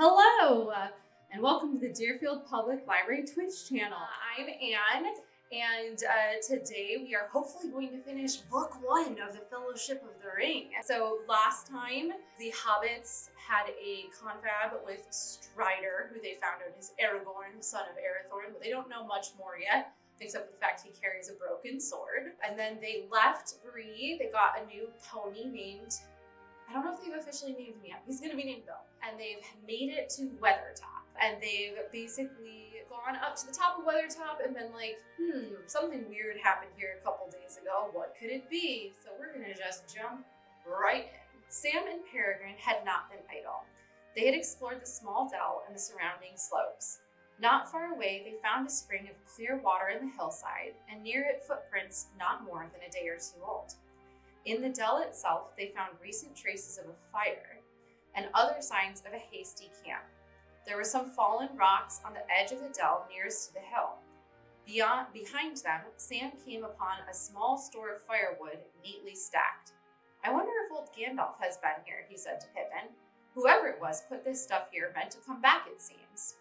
Hello, and welcome to the Deerfield Public Library Twitch channel. I'm Anne, and today we are hopefully going to finish book 1 of the Fellowship of the Ring. So last time, the hobbits had a confab with Strider, who they found out is Aragorn, the son of Arathorn, but they don't know much more yet, except for the fact he carries a broken sword. And then they left Bree. They got a new pony named, I don't know if they've officially named him yet. He's going to be named Bill. And they've made it to Weathertop. And they've basically gone up to the top of Weathertop and been like, something weird happened here a couple days ago. What could it be? So we're going to just jump right in. Sam and Peregrine had not been idle. They had explored the small dell and the surrounding slopes. Not far away, they found a spring of clear water in the hillside, and near it footprints not more than a day or two old. In the dell itself, they found recent traces of a fire and other signs of a hasty camp. There were some fallen rocks on the edge of the dell nearest to the hill. Behind them, Sam came upon a small store of firewood neatly stacked. "I wonder if old Gandalf has been here," he said to Pippin. "Whoever it was put this stuff here meant to come back, it seems."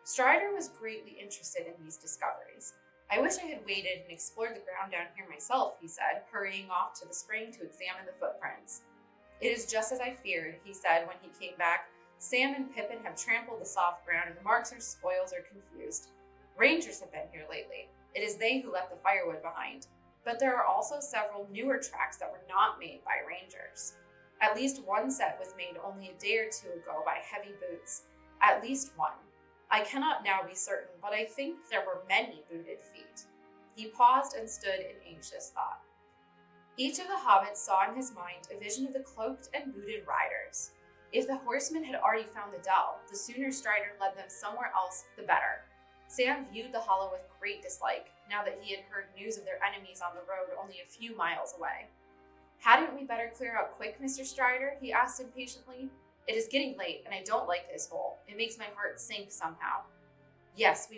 Strider was greatly interested in these discoveries. "I wish I had waited and explored the ground down here myself," he said, hurrying off to the spring to examine the footprints. "It is just as I feared," he said when he came back. "Sam and Pippin have trampled the soft ground, and the marks or spoils are confused. Rangers have been here lately. It is they who left the firewood behind. But there are also several newer tracks that were not made by rangers. At least one set was made only a day or two ago by heavy boots. At least one. I cannot now be certain, but I think there were many booted feet." He paused and stood in anxious thought. Each of the hobbits saw in his mind a vision of the cloaked and booted riders. If the horsemen had already found the dell, the sooner Strider led them somewhere else, the better. Sam viewed the hollow with great dislike, now that he had heard news of their enemies on the road only a few miles away. "Hadn't we better clear out quick, Mr. Strider?" he asked impatiently. "It is getting late, and I don't like this hole. It makes my heart sink somehow." "Yes,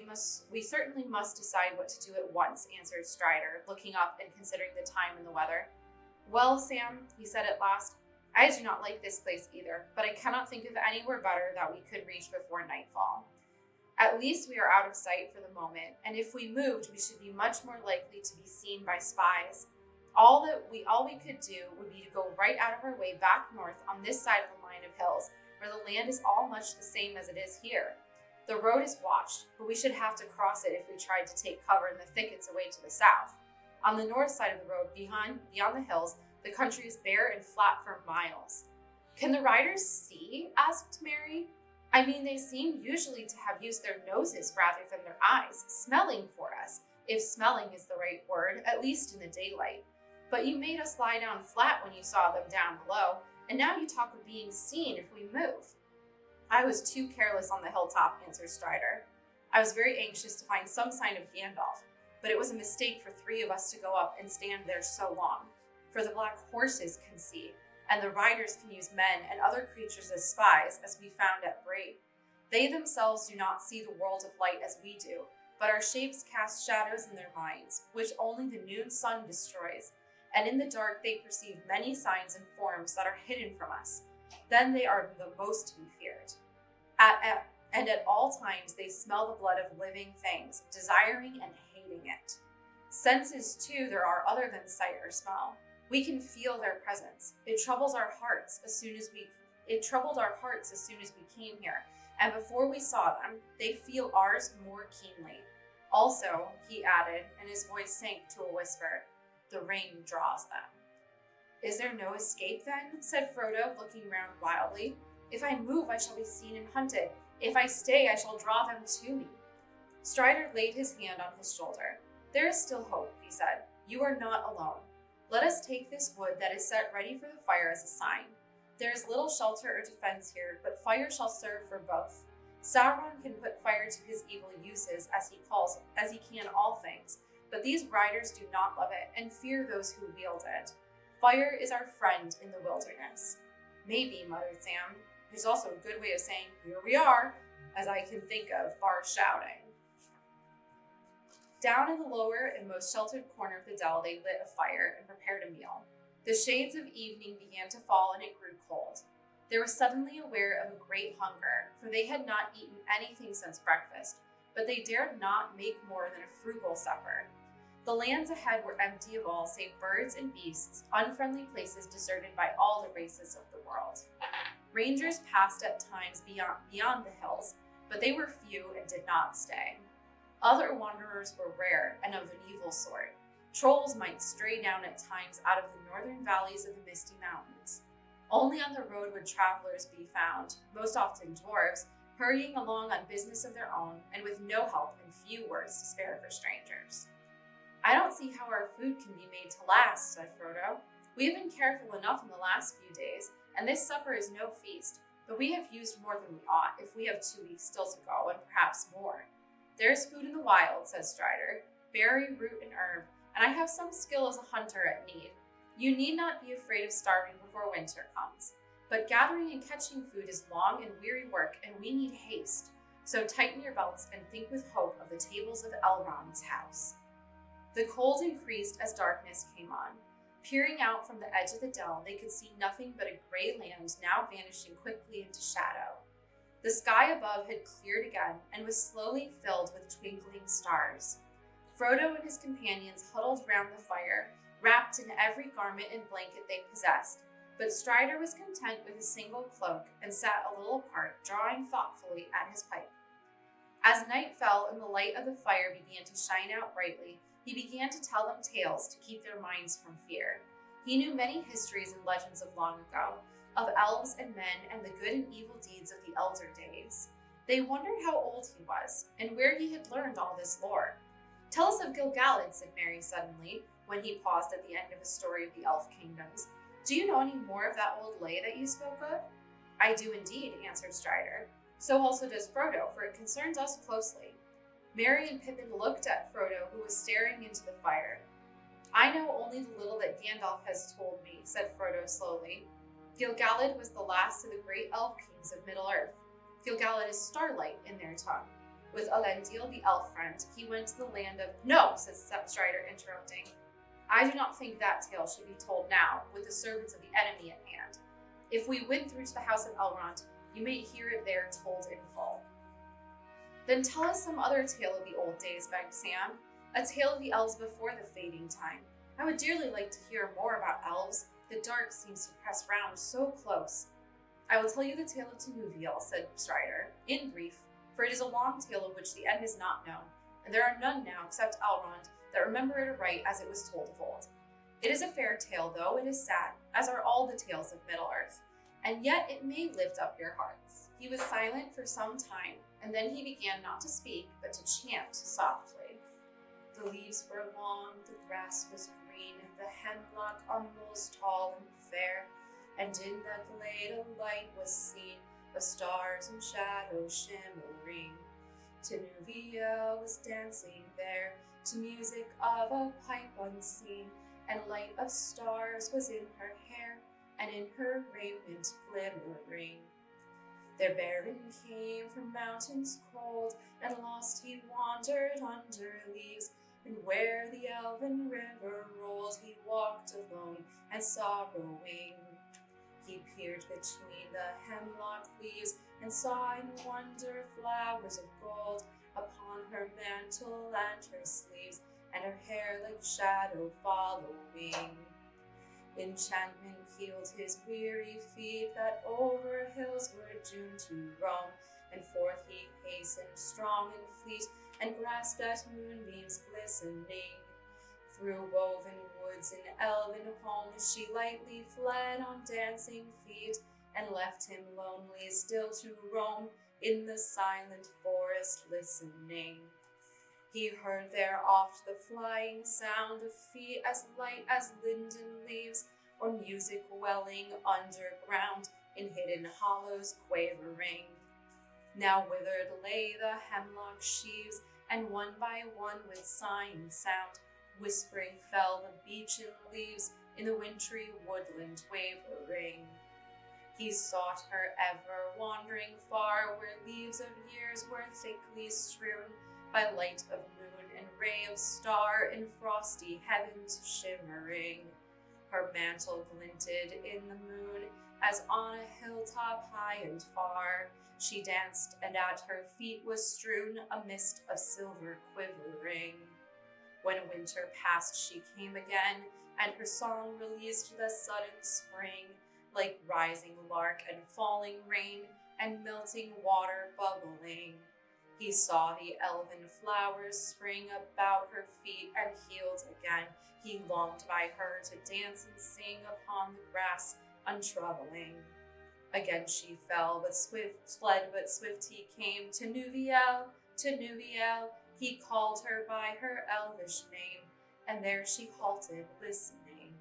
we certainly must decide what to do at once," answered Strider, looking up and considering the time and the weather. "Well, Sam," he said at last, "I do not like this place either, but I cannot think of anywhere better that we could reach before nightfall. At least we are out of sight for the moment, and if we moved, we should be much more likely to be seen by spies. All we could do would be to go right out of our way back north on this side of the line of hills, where the land is all much the same as it is here. The road is watched, but we should have to cross it if we tried to take cover in the thickets away to the south. On the north side of the road, beyond the hills, the country is bare and flat for miles." "Can the riders see?" asked Mary. "I mean, they seem usually to have used their noses rather than their eyes, smelling for us, if smelling is the right word, at least in the daylight. But you made us lie down flat when you saw them down below, and now you talk of being seen if we move." "I was too careless on the hilltop," answered Strider. "I was very anxious to find some sign of Gandalf, but it was a mistake for 3 of us to go up and stand there so long. For the black horses can see, and the riders can use men and other creatures as spies, as we found at Bray. They themselves do not see the world of light as we do, but our shapes cast shadows in their minds, which only the noon sun destroys, and in the dark they perceive many signs and forms that are hidden from us. Then they are the most to be feared. And at all times they smell the blood of living things, desiring and hating it. Senses, too, there are other than sight or smell. We can feel their presence. It troubled our hearts as soon as we came here, and before we saw them, they feel ours more keenly. Also," he added, and his voice sank to a whisper, "the ring draws them." "Is there no escape then?" said Frodo, looking round wildly. "If I move, I shall be seen and hunted. If I stay, I shall draw them to me." Strider laid his hand on his shoulder. "There is still hope," he said. "You are not alone. Let us take this wood that is set ready for the fire as a sign. There is little shelter or defense here, but fire shall serve for both. Sauron can put fire to his evil uses, as he can all things, but these riders do not love it and fear those who wield it. Fire is our friend in the wilderness." "Maybe," muttered Sam. "There's also a good way of saying, 'Here we are,' as I can think of, bar shouting." Down in the lower and most sheltered corner of the dell, they lit a fire and prepared a meal. The shades of evening began to fall, and it grew cold. They were suddenly aware of a great hunger, for they had not eaten anything since breakfast, but they dared not make more than a frugal supper. The lands ahead were empty of all save birds and beasts, unfriendly places deserted by all the races of the world. Rangers passed at times beyond the hills, but they were few and did not stay. Other wanderers were rare and of an evil sort. Trolls might stray down at times out of the northern valleys of the misty mountains. Only on the road would travelers be found, most often dwarves, hurrying along on business of their own and with no help and few words to spare for strangers. "I don't see how our food can be made to last," said Frodo. "We have been careful enough in the last few days, and this supper is no feast, but we have used more than we ought if we have 2 weeks still to go, and perhaps more." "There is food in the wild," said Strider, "berry, root, and herb, and I have some skill as a hunter at need. You need not be afraid of starving before winter comes. But gathering and catching food is long and weary work, and we need haste. So tighten your belts and think with hope of the tables of Elrond's house." The cold increased as darkness came on. Peering out from the edge of the dell, they could see nothing but a gray land now vanishing quickly into shadow. The sky above had cleared again and was slowly filled with twinkling stars. Frodo and his companions huddled round the fire, wrapped in every garment and blanket they possessed, but Strider was content with a single cloak and sat a little apart, drawing thoughtfully at his pipe. As night fell and the light of the fire began to shine out brightly, he began to tell them tales to keep their minds from fear. He knew many histories and legends of long ago, of elves and men and the good and evil deeds of the elder days. They wondered how old he was and where he had learned all this lore. "Tell us of Gil-galad," said Merry suddenly, when he paused at the end of a story of the elf kingdoms. "Do you know any more of that old lay that you spoke of?" "I do indeed," answered Strider. "So also does Frodo, for it concerns us closely." Merry and Pippin looked at Frodo, who was staring into the fire. "I know only the little that Gandalf has told me," said Frodo slowly. "Gil-galad was the last of the great elf kings of Middle-earth. Gil-galad is starlight in their tongue. With Elendil, the elf friend, he went to the land of—" "No," said Strider, interrupting. "I do not think that tale should be told now, with the servants of the enemy at hand. If we win through to the house of Elrond, you may hear it there told in full." "Then tell us some other tale of the old days," begged Sam. "A tale of the elves before the fading time. I would dearly like to hear more about elves. The dark seems to press round so close." "I will tell you the tale of Tinuviel," said Strider, "in brief, for it is a long tale of which the end is not known, and there are none now except Elrond that remember it aright as it was told of old. It is a fair tale, though it is sad, as are all the tales of Middle-earth, and yet it may lift up your hearts." He was silent for some time, and then he began not to speak, but to chant softly. "The leaves were long, the grass was green, the hemlock almost tall and fair, and in the glade a light was seen, of stars and shadows shimmering. Tinuviel was dancing there, to music of a pipe unseen, and light of stars was in her hair, and in her raiment glimmering. There Baron came from mountains cold, and lost he wandered under leaves, and where the elven river rolled, he walked alone and sorrowing. He peered between the hemlock leaves, and saw in wonder flowers of gold upon her mantle and her sleeves, and her hair like shadow following. Enchantment healed his weary feet that over hills were doomed to roam, and forth he hastened strong and fleet, and grasped at moonbeams glistening. Through woven woods and elven homes she lightly fled on dancing feet, and left him lonely still to roam in the silent forest listening. He heard there oft the flying sound of feet as light as linden leaves, or music welling underground in hidden hollows quavering. Now withered lay the hemlock sheaves, and one by one with sighing sound, whispering fell the beechen leaves in the wintry woodland wavering. He sought her ever, wandering far, where leaves of years were thickly strewn, by light of moon and ray of star in frosty heavens shimmering. Her mantle glinted in the moon, as on a hilltop high and far she danced, and at her feet was strewn a mist of silver quivering. When winter passed she came again, and her song released the sudden spring, like rising lark and falling rain and melting water bubbling. He saw the elven flowers spring about her feet and healed again. He longed by her to dance and sing upon the grass untroubling. Again she fell, but swift he came to Nuviel, he called her by her elvish name, and there she halted, listening.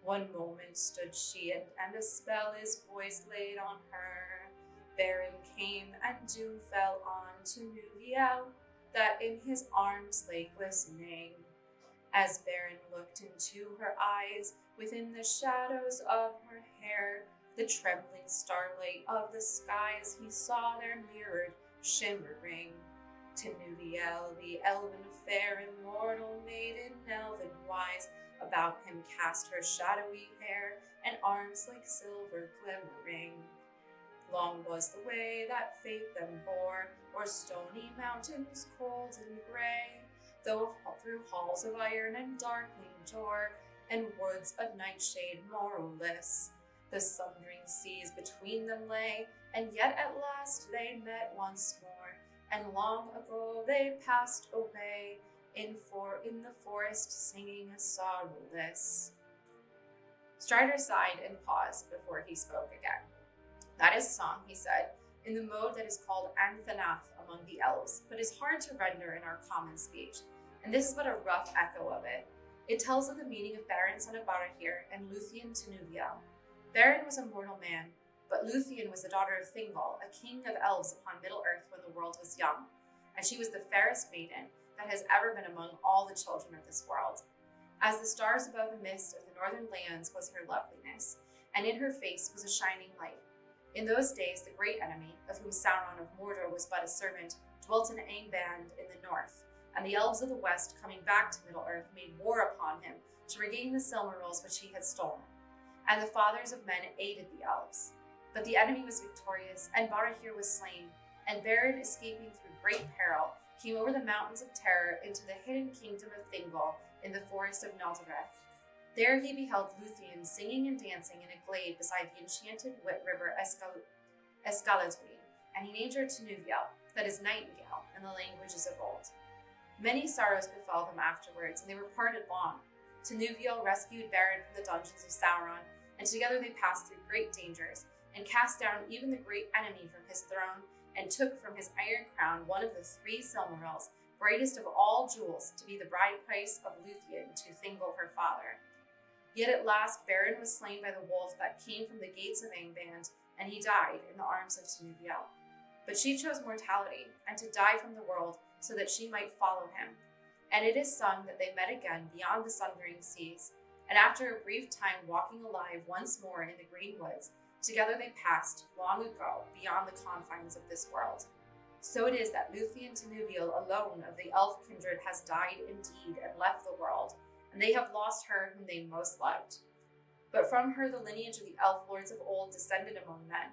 One moment stood she, and a spell his voice laid on her. Baron came, and doom fell on to Nuviel, that in his arms lay glistening. As Baron looked into her eyes, within the shadows of her hair, the trembling starlight of the skies he saw there mirrored, shimmering. To Nuviel, the elven fair, immortal maiden, elven wise, about him cast her shadowy hair, and arms like silver glimmering. Long was the way that fate them bore, o'er stony mountains cold and grey, though through halls of iron and darkling door, and woods of nightshade morrowless. The sundering seas between them lay, and yet at last they met once more, and long ago they passed away, in the forest singing sorrowless. Strider sighed and paused before he spoke again. That is a song, he said, in the mode that is called Anthanath among the elves, but is hard to render in our common speech, and this is but a rough echo of it. It tells of the meeting of Beren son of Barahir and Luthien to Nuviel. Beren was a mortal man, but Luthien was the daughter of Thingol, a king of elves upon Middle-earth when the world was young, and she was the fairest maiden that has ever been among all the children of this world. As the stars above the mist of the northern lands was her loveliness, and in her face was a shining light. In those days the great enemy, of whom Sauron of Mordor was but a servant, dwelt in Angband in the north, and the elves of the west, coming back to Middle-earth, made war upon him to regain the Silmarils which he had stolen. And the fathers of men aided the elves. But the enemy was victorious, and Barahir was slain, and Beren, escaping through great peril, came over the mountains of terror into the hidden kingdom of Thingol in the forest of Naldareth. There he beheld Luthien singing and dancing in a glade beside the enchanted river Escaladwine, and he named her Nuviel, that is nightingale, in the languages of old. Many sorrows befell them afterwards, and they were parted long. Nuviel rescued Beren from the dungeons of Sauron, and together they passed through great dangers, and cast down even the great enemy from his throne, and took from his iron crown one of the 3 Silmarils, brightest of all jewels, to be the bride price of Luthien to Thingol her father. Yet at last Beren was slain by the wolf that came from the gates of Angband, and he died in the arms of Nuviel. But she chose mortality, and to die from the world, so that she might follow him. And it is sung that they met again beyond the sundering seas, and after a brief time walking alive once more in the green woods, together they passed, long ago, beyond the confines of this world. So it is that Luthien Nuviel alone of the elf kindred has died indeed and left the world, and they have lost her whom they most loved. But from her the lineage of the elf lords of old descended among men.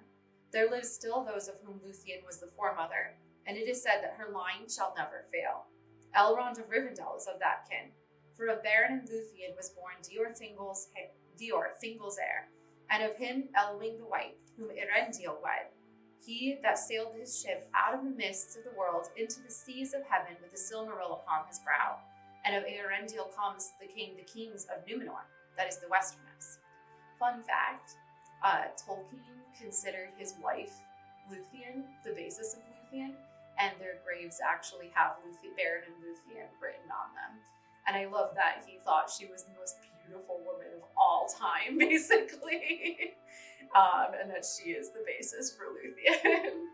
There live still those of whom Luthien was the foremother, and it is said that her line shall never fail. Elrond of Rivendell is of that kin, for of Beren and Luthien was born Dior, Thingol's heir, and of him Elwing the White, whom Eärendil wed, he that sailed his ship out of the mists of the world into the seas of heaven with the Silmaril upon his brow. And of Eärendil comes the kings of Númenor, that is the westernmost. Fun fact, Tolkien considered his wife Luthien the basis of Luthien, and their graves actually have Beren and Luthien written on them. And I love that he thought she was the most beautiful woman of all time, basically. And that she is the basis for Luthien.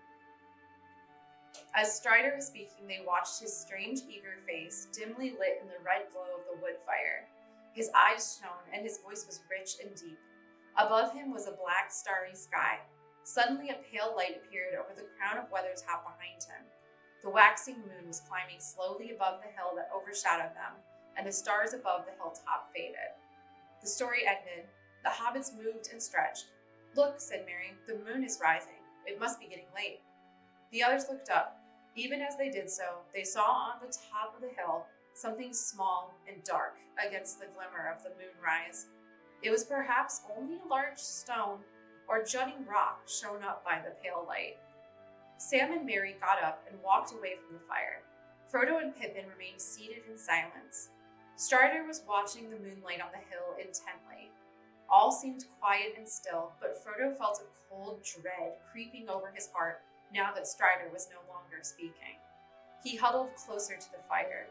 As Strider was speaking, they watched his strange, eager face, dimly lit in the red glow of the wood fire. His eyes shone, and his voice was rich and deep. Above him was a black, starry sky. Suddenly a pale light appeared over the crown of Weathertop behind him. The waxing moon was climbing slowly above the hill that overshadowed them, and the stars above the hilltop faded. The story ended. The hobbits moved and stretched. "Look," said Merry, "the moon is rising. It must be getting late." The others looked up. Even as they did so, they saw on the top of the hill something small and dark against the glimmer of the moonrise. It was perhaps only a large stone or jutting rock shown up by the pale light. Sam and Merry got up and walked away from the fire. Frodo and Pippin remained seated in silence. Strider was watching the moonlight on the hill intently. All seemed quiet and still, but Frodo felt a cold dread creeping over his heart now that Strider was no longer speaking. He huddled closer to the fire.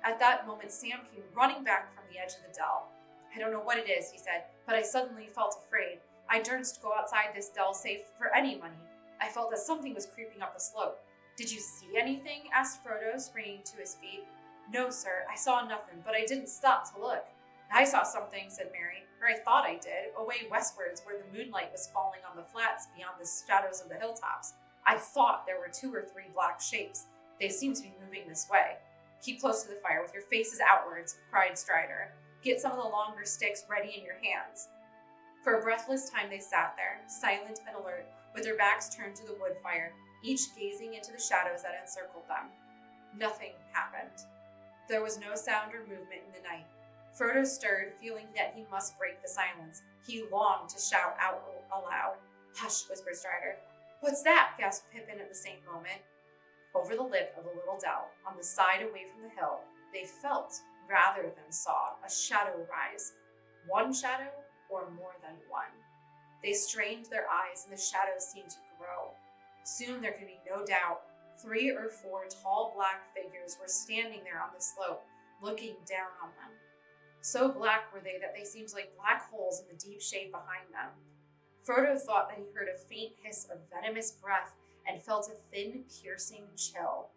At that moment, Sam came running back from the edge of the dell. "I don't know what it is," he said, "but I suddenly felt afraid. I dursn't go outside this dell safe for any money. I felt that something was creeping up the slope." "Did you see anything?" asked Frodo, springing to his feet. "No, sir, I saw nothing, but I didn't stop to look." "I saw something," said Merry, "or I thought I did, away westwards where the moonlight was falling on the flats beyond the shadows of the hilltops. I thought there were 2 or 3 black shapes. They seem to be moving this way." "Keep close to the fire with your faces outwards," cried Strider. "Get some of the longer sticks ready in your hands." For a breathless time they sat there, silent and alert, with their backs turned to the wood fire, each gazing into the shadows that encircled them. Nothing happened. There was no sound or movement in the night. Frodo stirred, feeling that he must break the silence. He longed to shout out aloud. "Hush," whispered Strider. "What's that?" gasped Pippin at the same moment. Over the lip of the little dell, on the side away from the hill, they felt, rather than saw, a shadow rise. One shadow, or more than one. They strained their eyes, and the shadows seemed to grow. Soon there could be no doubt. 3 or 4 tall black figures were standing there on the slope, looking down on them. So black were they that they seemed like black holes in the deep shade behind them. Frodo thought that he heard a faint hiss of venomous breath and felt a thin, piercing chill.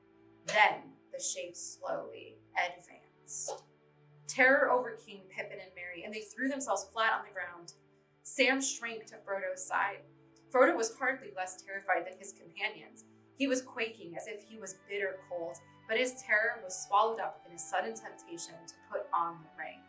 Then the shapes slowly advanced. Terror overcame Pippin and Merry, and they threw themselves flat on the ground. Sam shrank to Frodo's side. Frodo was hardly less terrified than his companions. He was quaking as if he was bitter cold, but his terror was swallowed up in a sudden temptation to put on the ring.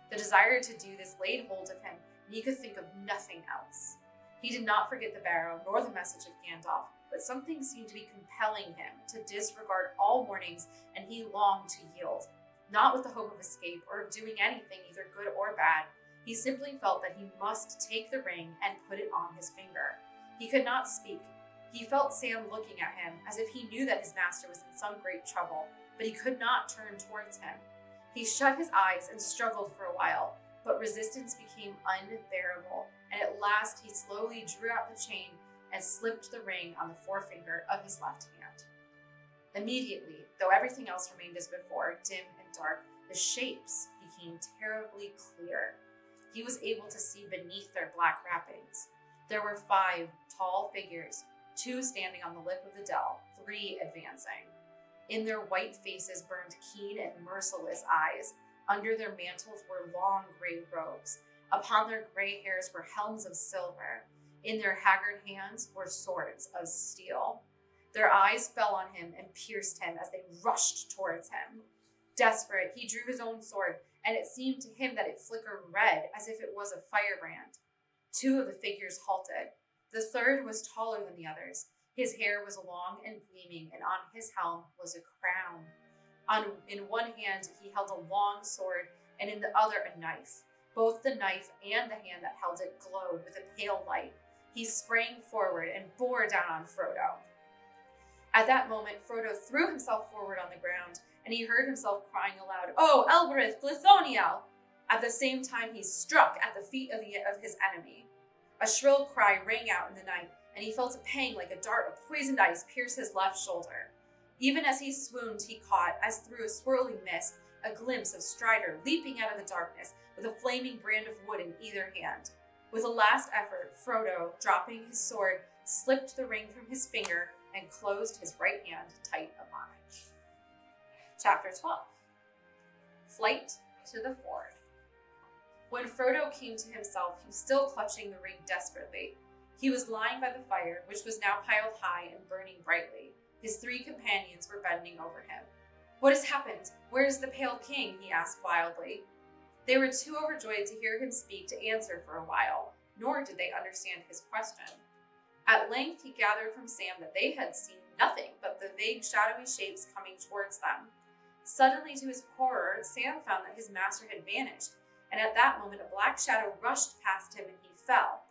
The desire to do this laid hold of him, and he could think of nothing else. He did not forget the barrow nor the message of Gandalf, but something seemed to be compelling him to disregard all warnings, and he longed to yield. Not with the hope of escape or of doing anything either good or bad. He simply felt that he must take the ring and put it on his finger. He could not speak. He felt Sam looking at him as if he knew that his master was in some great trouble, but he could not turn towards him. He shut his eyes and struggled for a while, but resistance became unbearable, and at last he slowly drew out the chain and slipped the ring on the forefinger of his left hand. Immediately, though everything else remained as before, dim and dark, the shapes became terribly clear. He was able to see beneath their black wrappings. There were 5 tall figures, 2 standing on the lip of the dell, 3 advancing. In their white faces burned keen and merciless eyes. Under their mantles were long gray robes. Upon their gray hairs were helms of silver. In their haggard hands were swords of steel. Their eyes fell on him and pierced him as they rushed towards him. Desperate, he drew his own sword, and it seemed to him that it flickered red as if it was a firebrand. 2 of the figures halted. The third was taller than the others. His hair was long and gleaming, and on his helm was a crown. In one hand he held a long sword, and in the other a knife. Both the knife and the hand that held it glowed with a pale light. He sprang forward and bore down on Frodo. At that moment, Frodo threw himself forward on the ground, and he heard himself crying aloud, "Oh, Elbereth, Glythoniel!" At the same time, he struck at the feet of his enemy. A shrill cry rang out in the night, and he felt a pang like a dart of poisoned ice pierce his left shoulder. Even as he swooned, he caught, as through a swirling mist, a glimpse of Strider leaping out of the darkness with a flaming brand of wood in either hand. With a last effort, Frodo, dropping his sword, slipped the ring from his finger and closed his right hand tight upon it. Chapter 12. Flight to the Ford. When Frodo came to himself, he was still clutching the ring desperately. He was lying by the fire, which was now piled high and burning brightly. His 3 companions were bending over him. "What has happened? Where is the Pale King?" he asked wildly. They were too overjoyed to hear him speak to answer for a while. nor did they understand his question. At length, he gathered from Sam that they had seen nothing but the vague shadowy shapes coming towards them. Suddenly, to his horror, Sam found that his master had vanished, and at that moment a black shadow rushed past him and he fell.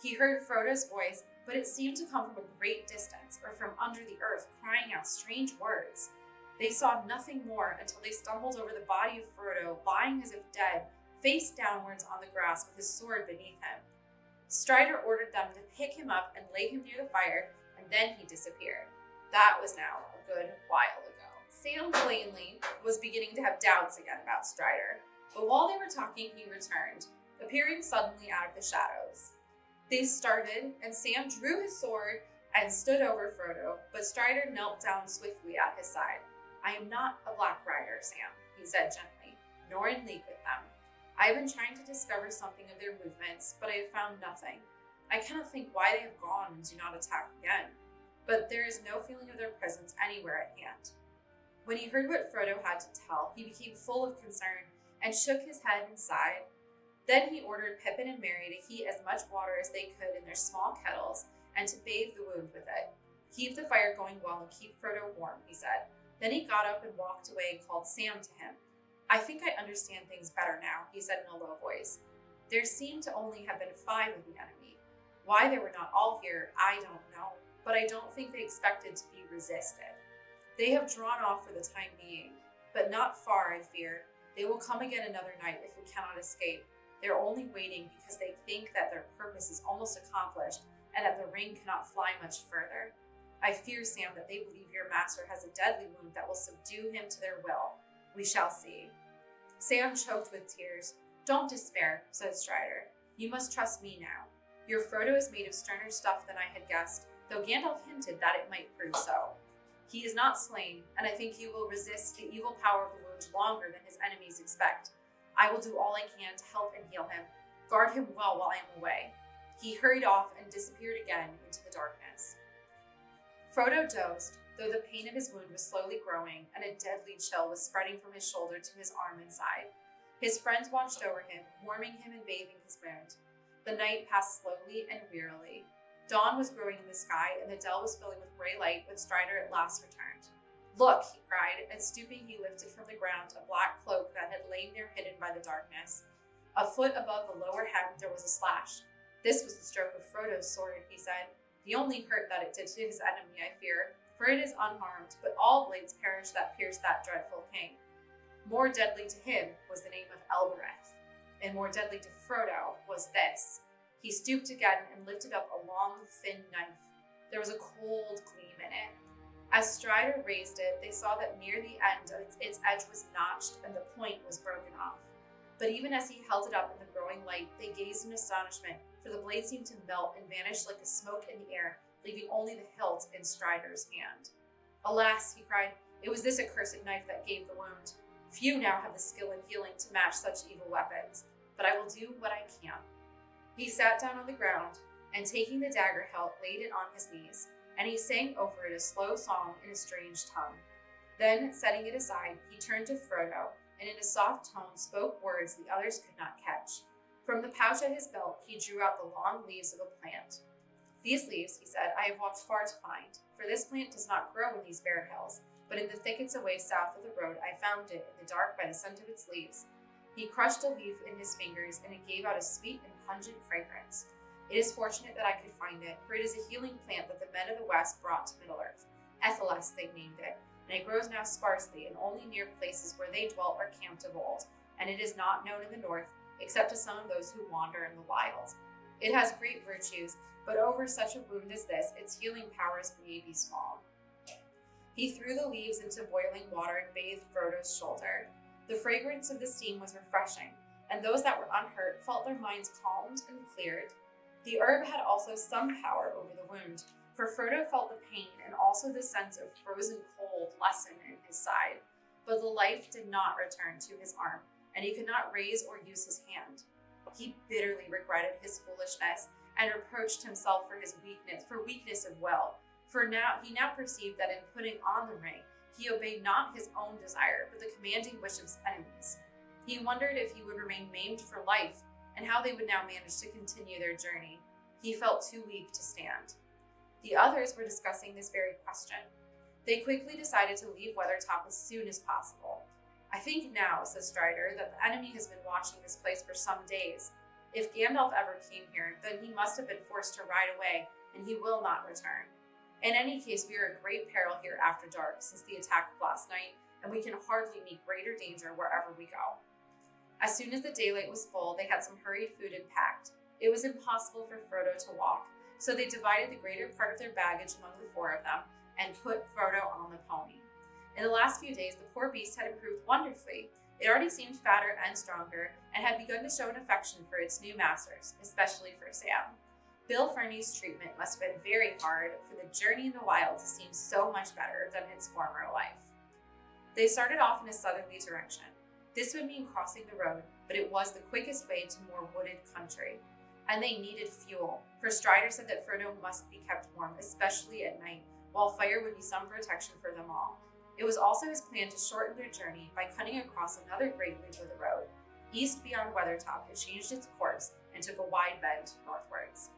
He heard Frodo's voice, but it seemed to come from a great distance, or from under the earth, crying out strange words. They saw nothing more until they stumbled over the body of Frodo, lying as if dead, face downwards on the grass with his sword beneath him. Strider ordered them to pick him up and lay him near the fire, and then he disappeared. That was now a good while ago. Sam plainly was beginning to have doubts again about Strider, but while they were talking, he returned, appearing suddenly out of the shadows. They started, and Sam drew his sword and stood over Frodo, but Strider knelt down swiftly at his side. "I am not a Black Rider, Sam," he said gently, "nor in league with them. I have been trying to discover something of their movements, but I have found nothing. I cannot think why they have gone and do not attack again, but there is no feeling of their presence anywhere at hand." When he heard what Frodo had to tell, he became full of concern and shook his head and sighed. Then he ordered Pippin and Merry to heat as much water as they could in their small kettles and to bathe the wound with it. "Keep the fire going well and keep Frodo warm," he said. Then he got up and walked away and called Sam to him. "I think I understand things better now," he said in a low voice. "There seem to only have been 5 of the enemy. Why they were not all here, I don't know, but I don't think they expected to be resisted. They have drawn off for the time being, but not far, I fear. They will come again another night if we cannot escape. They're only waiting because they think that their purpose is almost accomplished and that the ring cannot fly much further. I fear, Sam, that they believe your master has a deadly wound that will subdue him to their will. We shall see." Sam choked with tears. "Don't despair," said Strider. "You must trust me now. Your Frodo is made of sterner stuff than I had guessed, though Gandalf hinted that it might prove so. He is not slain, and I think he will resist the evil power of the wound longer than his enemies expect. I will do all I can to help and heal him. Guard him well while I am away." He hurried off and disappeared again into the darkness. Frodo dozed, though the pain of his wound was slowly growing, and a deadly chill was spreading from his shoulder to his arm and side. His friends watched over him, warming him and bathing his wound. The night passed slowly and wearily. Dawn was growing in the sky, and the dell was filling with gray light when Strider at last returned. "Look," he cried, and stooping he lifted from the ground a black cloak that had lain there hidden by the darkness. A foot above the lower hem there was a slash. "This was the stroke of Frodo's sword," he said. "The only hurt that it did to his enemy, I fear, for it is unharmed, but all blades perish that pierced that dreadful king. More deadly to him was the name of Elbereth, and more deadly to Frodo was this." He stooped again and lifted up a long, thin knife. There was a cold gleam in it. As Strider raised it, they saw that near the end of its edge was notched and the point was broken off. But even as he held it up in the growing light, they gazed in astonishment, for the blade seemed to melt and vanish like a smoke in the air, leaving only the hilt in Strider's hand. "Alas," he cried, "it was this accursed knife that gave the wound. Few now have the skill in healing to match such evil weapons, but I will do what I can." He sat down on the ground, and taking the dagger hilt, laid it on his knees, and he sang over it a slow song in a strange tongue. Then, setting it aside, he turned to Frodo, and in a soft tone spoke words the others could not catch. From the pouch at his belt, he drew out the long leaves of a plant. "These leaves," he said, "I have walked far to find, for this plant does not grow in these bare hills, but in the thickets away south of the road I found it in the dark by the scent of its leaves." He crushed a leaf in his fingers, and it gave out a sweet and pungent fragrance. "It is fortunate that I could find it, for it is a healing plant that the men of the West brought to Middle-earth. Ethelest they named it, and it grows now sparsely and only near places where they dwelt or camped of old, and it is not known in the north, except to some of those who wander in the wild. It has great virtues, but over such a wound as this, its healing powers may be small." He threw the leaves into boiling water and bathed Frodo's shoulder. The fragrance of the steam was refreshing, and those that were unhurt felt their minds calmed and cleared. The herb had also some power over the wound, for Frodo felt the pain and also the sense of frozen cold lessen in his side, but the life did not return to his arm, and he could not raise or use his hand. He bitterly regretted his foolishness and reproached himself for his weakness of will, for he now perceived that in putting on the ring, he obeyed not his own desire, but the commanding wish of his enemies. He wondered if he would remain maimed for life, and how they would now manage to continue their journey. He felt too weak to stand. The others were discussing this very question. They quickly decided to leave Weathertop as soon as possible. "I think now," said Strider, "that the enemy has been watching this place for some days. If Gandalf ever came here, then he must have been forced to ride away, and he will not return. In any case, we are in great peril here after dark since the attack of last night, and we can hardly meet greater danger wherever we go." As soon as the daylight was full, they had some hurried food and packed. It was impossible for Frodo to walk, so they divided the greater part of their baggage among the four of them and put Frodo on the pony. In the last few days, the poor beast had improved wonderfully. It already seemed fatter and stronger, and had begun to show an affection for its new masters, especially for Sam. Bill Ferny's treatment must have been very hard for the journey in the wild to seem so much better than its former life. They started off in a southerly direction. This would mean crossing the road, but it was the quickest way to more wooded country. And they needed fuel, for Strider said that Frodo must be kept warm, especially at night, while fire would be some protection for them all. It was also his plan to shorten their journey by cutting across another great loop of the road. East beyond Weathertop, it changed its course and took a wide bend northwards.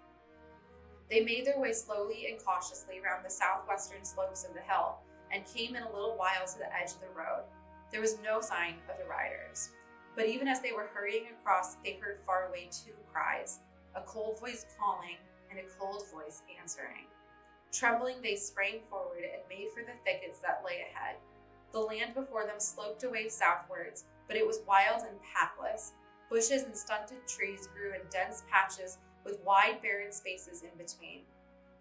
They made their way slowly and cautiously around the southwestern slopes of the hill and came in a little while to the edge of the road. There was no sign of the riders. But even as they were hurrying across, they heard far away two cries, a cold voice calling and a cold voice answering. Trembling, they sprang forward and made for the thickets that lay ahead. The land before them sloped away southwards, but it was wild and pathless. Bushes and stunted trees grew in dense patches with wide barren spaces in between.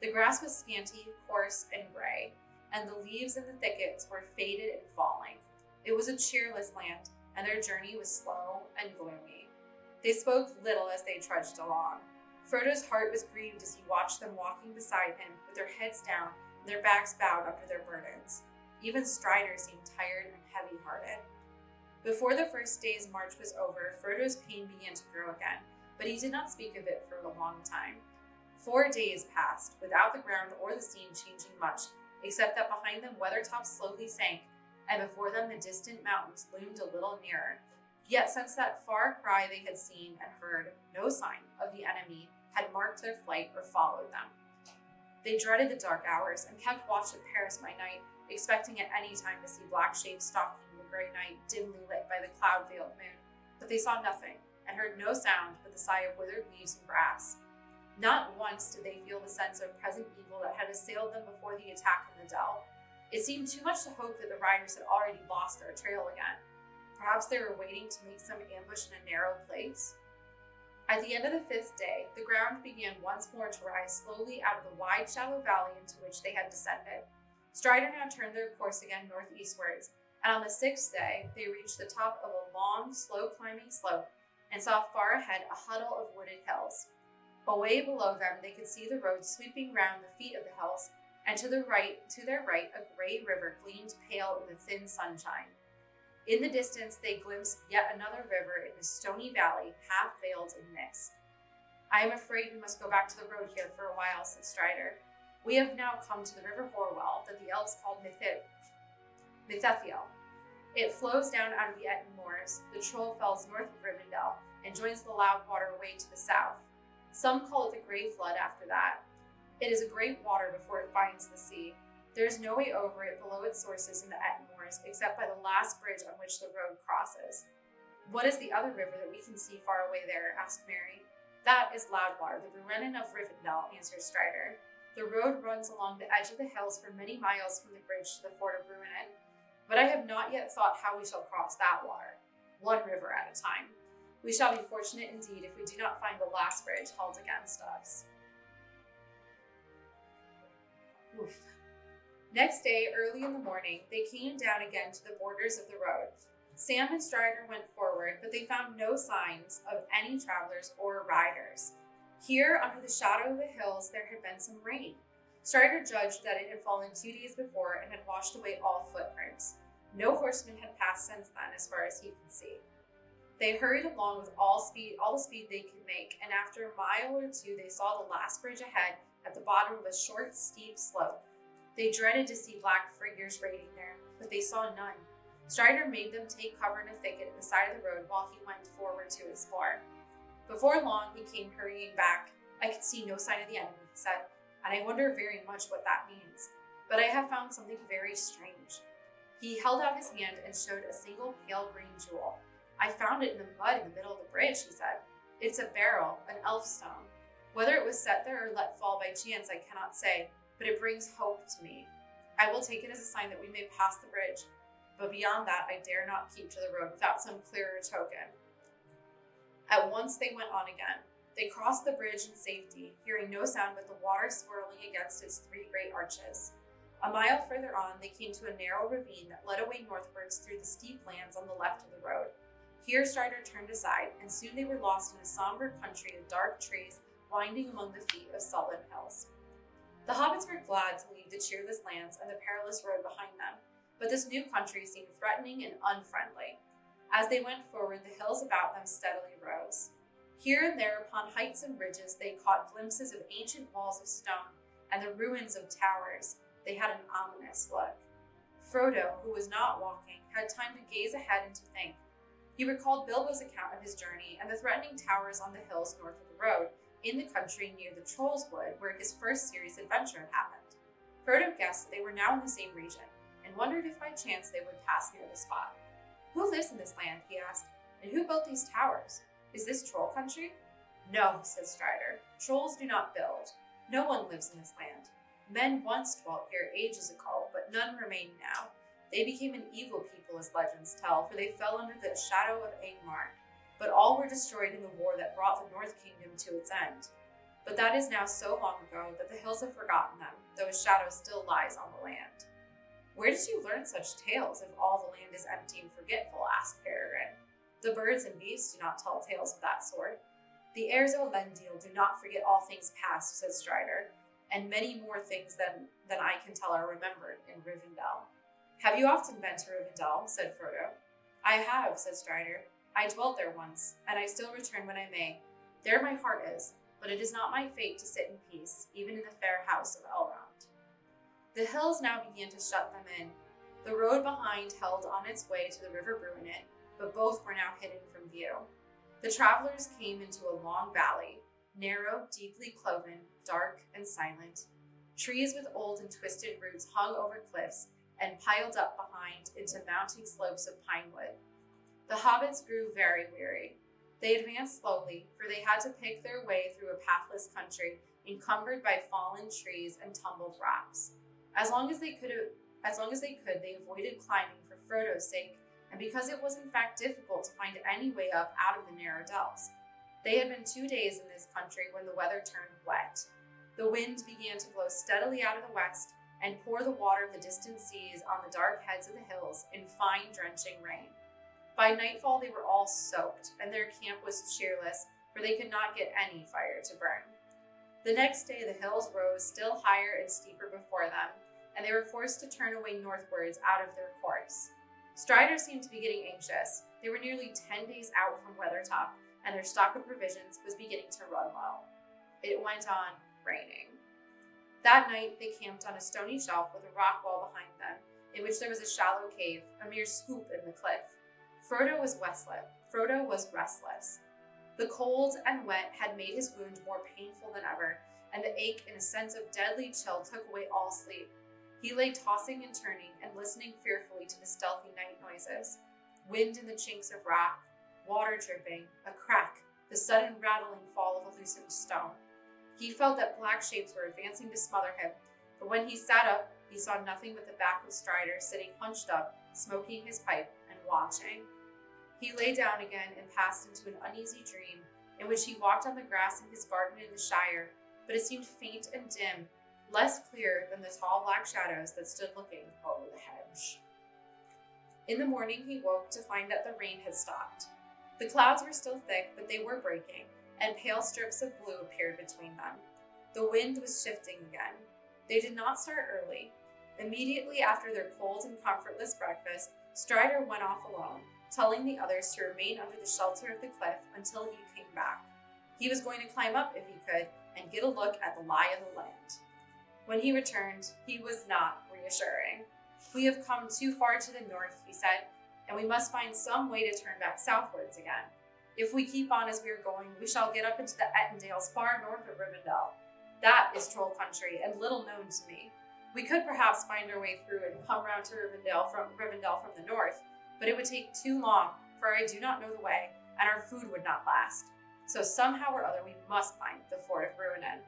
The grass was scanty, coarse, and gray, and the leaves in the thickets were faded and falling. It was a cheerless land, and their journey was slow and gloomy. They spoke little as they trudged along. Frodo's heart was grieved as he watched them walking beside him with their heads down and their backs bowed under their burdens. Even Strider seemed tired and heavy-hearted. Before the first day's march was over, Frodo's pain began to grow again, but he did not speak of it for a long time. 4 days passed, without the ground or the scene changing much, except that behind them Weathertop slowly sank, and before them the distant mountains loomed a little nearer. Yet since that far cry they had seen and heard, no sign of the enemy had marked their flight or followed them. They dreaded the dark hours and kept watch at Paris by night, expecting at any time to see black shapes stalking in the gray night dimly lit by the cloud-veiled moon. But they saw nothing and heard no sound but the sigh of withered leaves and grass. Not once did they feel the sense of present evil that had assailed them before the attack in the dell. It seemed too much to hope that the riders had already lost their trail again. Perhaps they were waiting to make some ambush in a narrow place. At the end of the 5th day, the ground began once more to rise slowly out of the wide, shallow valley into which they had descended. Strider now turned their course again northeastwards, and on the 6th day, they reached the top of a long, slow-climbing slope and saw far ahead a huddle of wooded hills. Away below them, they could see the road sweeping round the feet of the hills, and to their right, a gray river gleamed pale in the thin sunshine. In the distance, they glimpsed yet another river in a stony valley, half veiled in mist. "I am afraid we must go back to the road here for a while," said Strider. "We have now come to the river Horwell that the elves called Mithethiel. It flows down out of the Etten Moors, the Troll Fells north of Rivendell, and joins the Loud Water away to the south. Some call it the Grey Flood after that. It is a great water before it finds the sea. There is no way over it below its sources in the Etten Moors, except by the last bridge on which the road crosses." "What is the other river that we can see far away there?" asked Merry. "That is Loudwater, the Brunnen of Rivendell," answered Strider. "The road runs along the edge of the hills for many miles from the bridge to the fort of Brunnen, but I have not yet thought how we shall cross that water. One river at a time. We shall be fortunate indeed if we do not find the last bridge held against us." Oof. Next day, early in the morning, they came down again to the borders of the road. Sam and Strider went forward, but they found no signs of any travelers or riders. Here, under the shadow of the hills, there had been some rain. Strider judged that it had fallen 2 days before and had washed away all footprints. No horsemen had passed since then, as far as he could see. They hurried along with all the speed they could make, and after a mile or two, they saw the last bridge ahead at the bottom of a short, steep slope. They dreaded to see black figures raiding there, but they saw none. Strider made them take cover in a thicket at the side of the road while he went forward to explore. Before long, he came hurrying back. I could see no sign of the enemy, he said, and I wonder very much what that means. But I have found something very strange. He held out his hand and showed a single pale green jewel. I found it in the mud in the middle of the bridge, he said. It's a beryl, an elf stone. Whether it was set there or let fall by chance, I cannot say, but it brings hope to me. I will take it as a sign that we may pass the bridge, but beyond that, I dare not keep to the road without some clearer token. At once they went on again. They crossed the bridge in safety, hearing no sound but the water swirling against its three great arches. A mile further on, they came to a narrow ravine that led away northwards through the steep lands on the left of the road. Here Strider turned aside, and soon they were lost in a somber country of dark trees winding among the feet of sullen hills. The hobbits were glad to leave the cheerless lands and the perilous road behind them, but this new country seemed threatening and unfriendly. As they went forward, the hills about them steadily rose. Here and there upon heights and ridges they caught glimpses of ancient walls of stone and the ruins of towers. They had an ominous look. Frodo, who was not walking, had time to gaze ahead and to think. He recalled Bilbo's account of his journey and the threatening towers on the hills north of the road, in the country near the Troll's Wood, where his first serious adventure had happened. Frodo guessed that they were now in the same region, and wondered if by chance they would pass near the spot. Who lives in this land, he asked, and who built these towers? Is this troll country? No, said Strider. Trolls do not build. No one lives in this land. Men once dwelt here ages ago, but none remain now. They became an evil people, as legends tell, for they fell under the shadow of Angmar. But all were destroyed in the war that brought the North Kingdom to its end. But that is now so long ago that the hills have forgotten them, though his shadow still lies on the land. Where did you learn such tales if all the land is empty and forgetful? Asked Peregrine. The birds and beasts do not tell tales of that sort. The heirs of Elendil do not forget all things past, said Strider, and many more things than I can tell are remembered in Rivendell. Have you often been to Rivendell? Said Frodo. I have, said Strider. I dwelt there once, and I still return when I may. There my heart is, but it is not my fate to sit in peace, even in the fair house of Elrond. The hills now began to shut them in. The road behind held on its way to the river Bruinet, but both were now hidden from view. The travelers came into a long valley, narrow, deeply cloven, dark, and silent. Trees with old and twisted roots hung over cliffs and piled up behind into mounting slopes of pine wood. The hobbits grew very weary. They advanced slowly, for they had to pick their way through a pathless country, encumbered by fallen trees and tumbled rocks. As long as they could, they avoided climbing for Frodo's sake, and because it was in fact difficult to find any way up out of the narrow dells. They had been 2 days in this country when the weather turned wet. The wind began to blow steadily out of the west and pour the water of the distant seas on the dark heads of the hills in fine, drenching rain. By nightfall, they were all soaked, and their camp was cheerless, for they could not get any fire to burn. The next day, the hills rose still higher and steeper before them, and they were forced to turn away northwards out of their course. Strider seemed to be getting anxious. They were nearly 10 days out from Weathertop, and their stock of provisions was beginning to run low. It went on raining. That night, they camped on a stony shelf with a rock wall behind them, in which there was a shallow cave, a mere scoop in the cliff. Frodo was restless. The cold and wet had made his wound more painful than ever, and the ache and a sense of deadly chill took away all sleep. He lay tossing and turning and listening fearfully to the stealthy night noises. Wind in the chinks of rock, water dripping, a crack, the sudden rattling fall of a loosened stone. He felt that black shapes were advancing to smother him, but when he sat up, he saw nothing but the back of Strider sitting hunched up, smoking his pipe and watching. He lay down again and passed into an uneasy dream in which he walked on the grass in his garden in the Shire, but it seemed faint and dim, less clear than the tall black shadows that stood looking over the hedge. In the morning he woke to find that the rain had stopped. The clouds were still thick, but they were breaking, and pale strips of blue appeared between them. The wind was shifting again. They did not start early. Immediately after their cold and comfortless breakfast, Strider went off alone, telling the others to remain under the shelter of the cliff until he came back. He was going to climb up if he could and get a look at the lie of the land. When he returned, he was not reassuring. We have come too far to the north, he said, and we must find some way to turn back southwards again. If we keep on as we are going, we shall get up into the Ettendales far north of Rivendell. That is troll country, and little known to me. We could perhaps find our way through and come round to Rivendell from the north, but it would take too long, for I do not know the way, and our food would not last. So somehow or other we must find the Ford of Ruinen.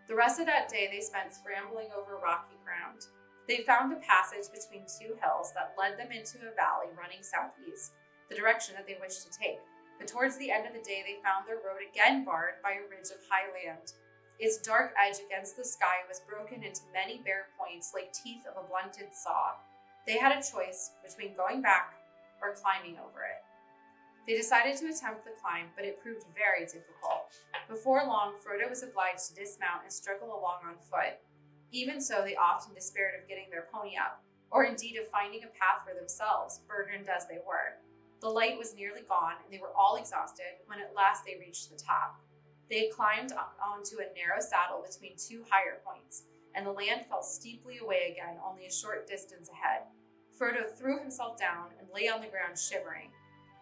The rest of that day they spent scrambling over rocky ground. They found a passage between two hills that led them into a valley running southeast, the direction that they wished to take. But towards the end of the day they found their road again barred by a ridge of high land. Its dark edge against the sky was broken into many bare points like teeth of a blunted saw. They had a choice between going back or climbing over it. They decided to attempt the climb, but it proved very difficult. Before long, Frodo was obliged to dismount and struggle along on foot. Even so, they often despaired of getting their pony up, or indeed of finding a path for themselves, burdened as they were. The light was nearly gone, and they were all exhausted when at last they reached the top. They had climbed onto a narrow saddle between two higher points, and the land fell steeply away again only a short distance ahead. Frodo threw himself down and lay on the ground shivering.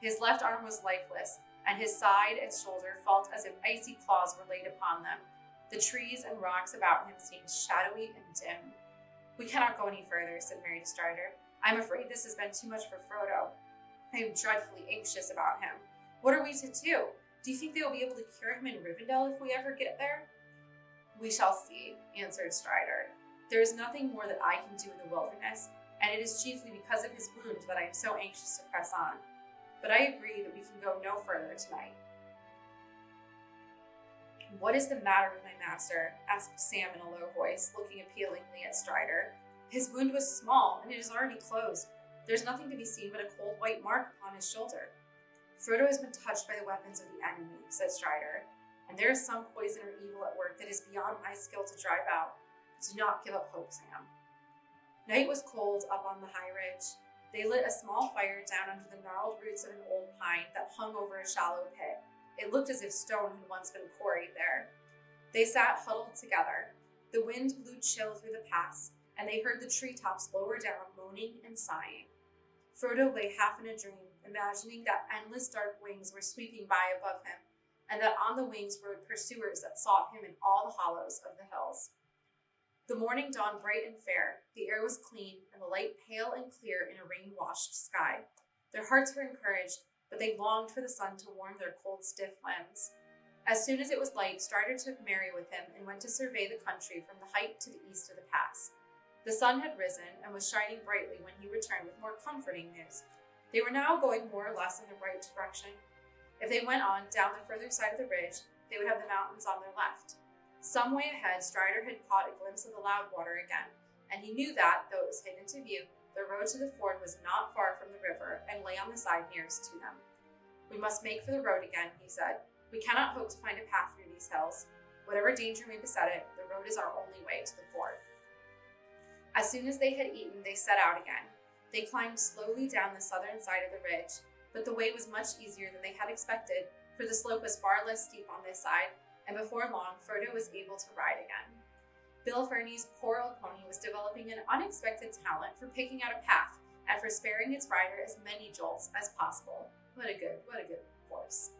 His left arm was lifeless, and his side and shoulder felt as if icy claws were laid upon them. The trees and rocks about him seemed shadowy and dim. "We cannot go any further," said Merry to Strider. "I am afraid this has been too much for Frodo. I am dreadfully anxious about him. What are we to do? Do you think they will be able to cure him in Rivendell if we ever get there?" "We shall see," answered Strider. "There is nothing more that I can do in the wilderness, and it is chiefly because of his wound that I am so anxious to press on. But I agree that we can go no further tonight." "What is the matter with my master?" asked Sam in a low voice, looking appealingly at Strider. "His wound was small, and it is already closed. There's nothing to be seen but a cold white mark upon his shoulder." "Frodo has been touched by the weapons of the enemy," said Strider, "and there is some poison or evil at work that is beyond my skill to drive out. Do not give up hope, Sam." Night was cold up on the high ridge. They lit a small fire down under the gnarled roots of an old pine that hung over a shallow pit. It looked as if stone had once been quarried there. They sat huddled together. The wind blew chill through the pass, and they heard the treetops lower down, moaning and sighing. Frodo lay half in a dream, imagining that endless dark wings were sweeping by above him, and that on the wings rode pursuers that sought him in all the hollows of the hills. The morning dawned bright and fair. The air was clean, and the light pale and clear in a rain-washed sky. Their hearts were encouraged, but they longed for the sun to warm their cold, stiff limbs. As soon as it was light, Strider took Merry with him and went to survey the country from the height to the east of the pass. The sun had risen and was shining brightly when he returned with more comforting news. They were now going more or less in the right direction. If they went on down the further side of the ridge, they would have the mountains on their left. Some way ahead, Strider had caught a glimpse of the Loud Water again, and he knew that, though it was hidden to view, the road to the ford was not far from the river and lay on the side nearest to them. "We must make for the road again," he said. "We cannot hope to find a path through these hills. Whatever danger may beset it, the road is our only way to the ford." As soon as they had eaten, they set out again. They climbed slowly down the southern side of the ridge, but the way was much easier than they had expected, for the slope was far less steep on this side, and before long, Frodo was able to ride again. Bill Ferny's poor old pony was developing an unexpected talent for picking out a path and for sparing its rider as many jolts as possible. What a good horse.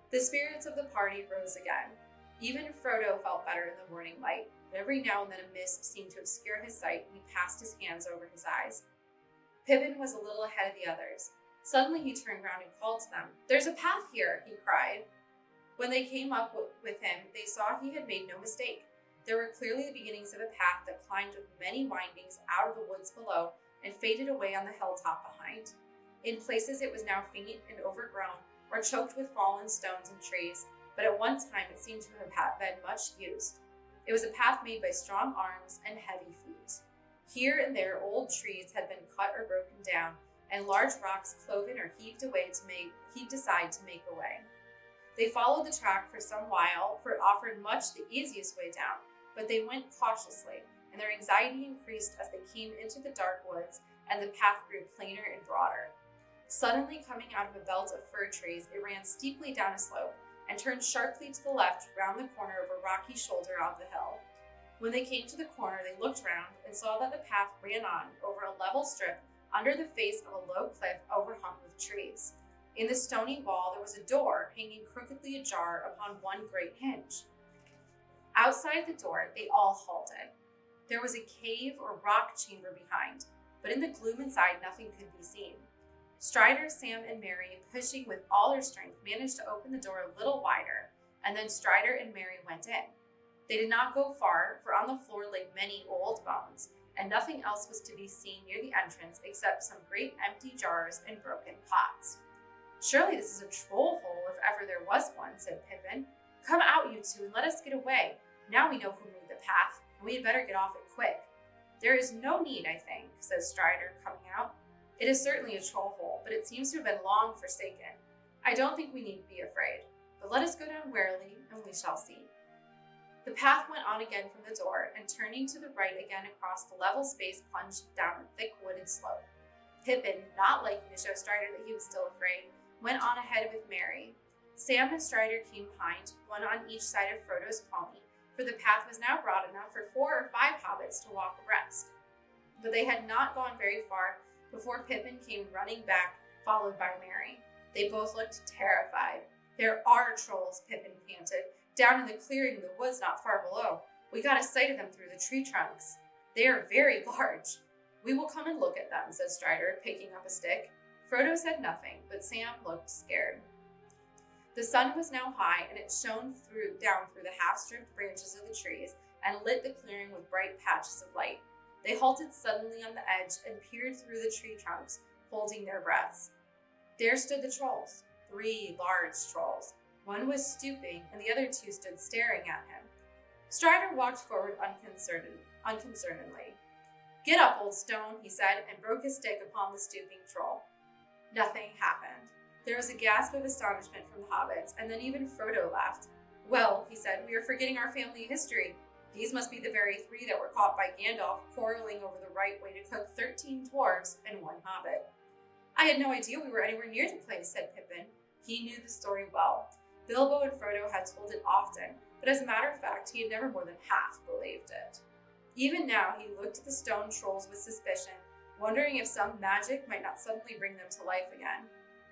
The spirits of the party rose again. Even Frodo felt better in the morning light, but every now and then a mist seemed to obscure his sight and he passed his hands over his eyes. Pippin was a little ahead of the others. Suddenly he turned round and called to them. "There's a path here," he cried. When they came up with him, they saw he had made no mistake. There were clearly the beginnings of a path that climbed with many windings out of the woods below and faded away on the hilltop behind. In places it was now faint and overgrown, or choked with fallen stones and trees, but at one time it seemed to have been much used. It was a path made by strong arms and heavy feet. Here and there old trees had been cut or broken down, and large rocks cloven or heaved aside to make a way. They followed the track for some while, for it offered much the easiest way down, but they went cautiously, and their anxiety increased as they came into the dark woods, and the path grew plainer and broader. Suddenly coming out of a belt of fir trees, it ran steeply down a slope, and turned sharply to the left round the corner of a rocky shoulder of the hill. When they came to the corner, they looked round, and saw that the path ran on over a level strip under the face of a low cliff overhung with trees. In the stony wall there was a door hanging crookedly ajar upon one great hinge. Outside the door they all halted. There was a cave or rock chamber behind, but in the gloom inside nothing could be seen. Strider, Sam, and Mary, pushing with all their strength, managed to open the door a little wider, and then Strider and Mary went in. They did not go far, for on the floor lay many old bones, and nothing else was to be seen near the entrance except some great empty jars and broken pots. "Surely this is a troll hole, if ever there was one," said Pippin. "Come out, you two, and let us get away. Now we know who made the path, and we had better get off it quick." "There is no need, I think," said Strider, coming out. "It is certainly a troll hole, but it seems to have been long forsaken. I don't think we need be afraid, but let us go down warily, and we shall see." The path went on again from the door, and turning to the right again across the level space plunged down a thick wooded slope. Pippin, not liking to show Strider that he was still afraid, went on ahead with Mary. Sam and Strider came behind, one on each side of Frodo's pony, for the path was now broad enough for 4 or 5 hobbits to walk abreast. But they had not gone very far before Pippin came running back, followed by Mary. They both looked terrified. "There are trolls," Pippin panted, "down in the clearing in the woods not far below. We got a sight of them through the tree trunks. They are very large." "We will come and look at them," said Strider, picking up a stick. Frodo said nothing, but Sam looked scared. The sun was now high, and it shone down through the half-stripped branches of the trees and lit the clearing with bright patches of light. They halted suddenly on the edge and peered through the tree trunks, holding their breaths. There stood the trolls, 3 large trolls. One was stooping, and the other 2 stood staring at him. Strider walked forward unconcernedly. "Get up, old stone," he said, and broke his stick upon the stooping troll. Nothing happened. There was a gasp of astonishment from the hobbits, and then even Frodo laughed. "Well," he said, "we are forgetting our family history. These must be the very 3 that were caught by Gandalf quarreling over the right way to cook 13 dwarves and 1 hobbit." "I had no idea we were anywhere near the place," said Pippin. He knew the story well. Bilbo and Frodo had told it often, but as a matter of fact, he had never more than half believed it. Even now, he looked at the stone trolls with suspicion, wondering if some magic might not suddenly bring them to life again.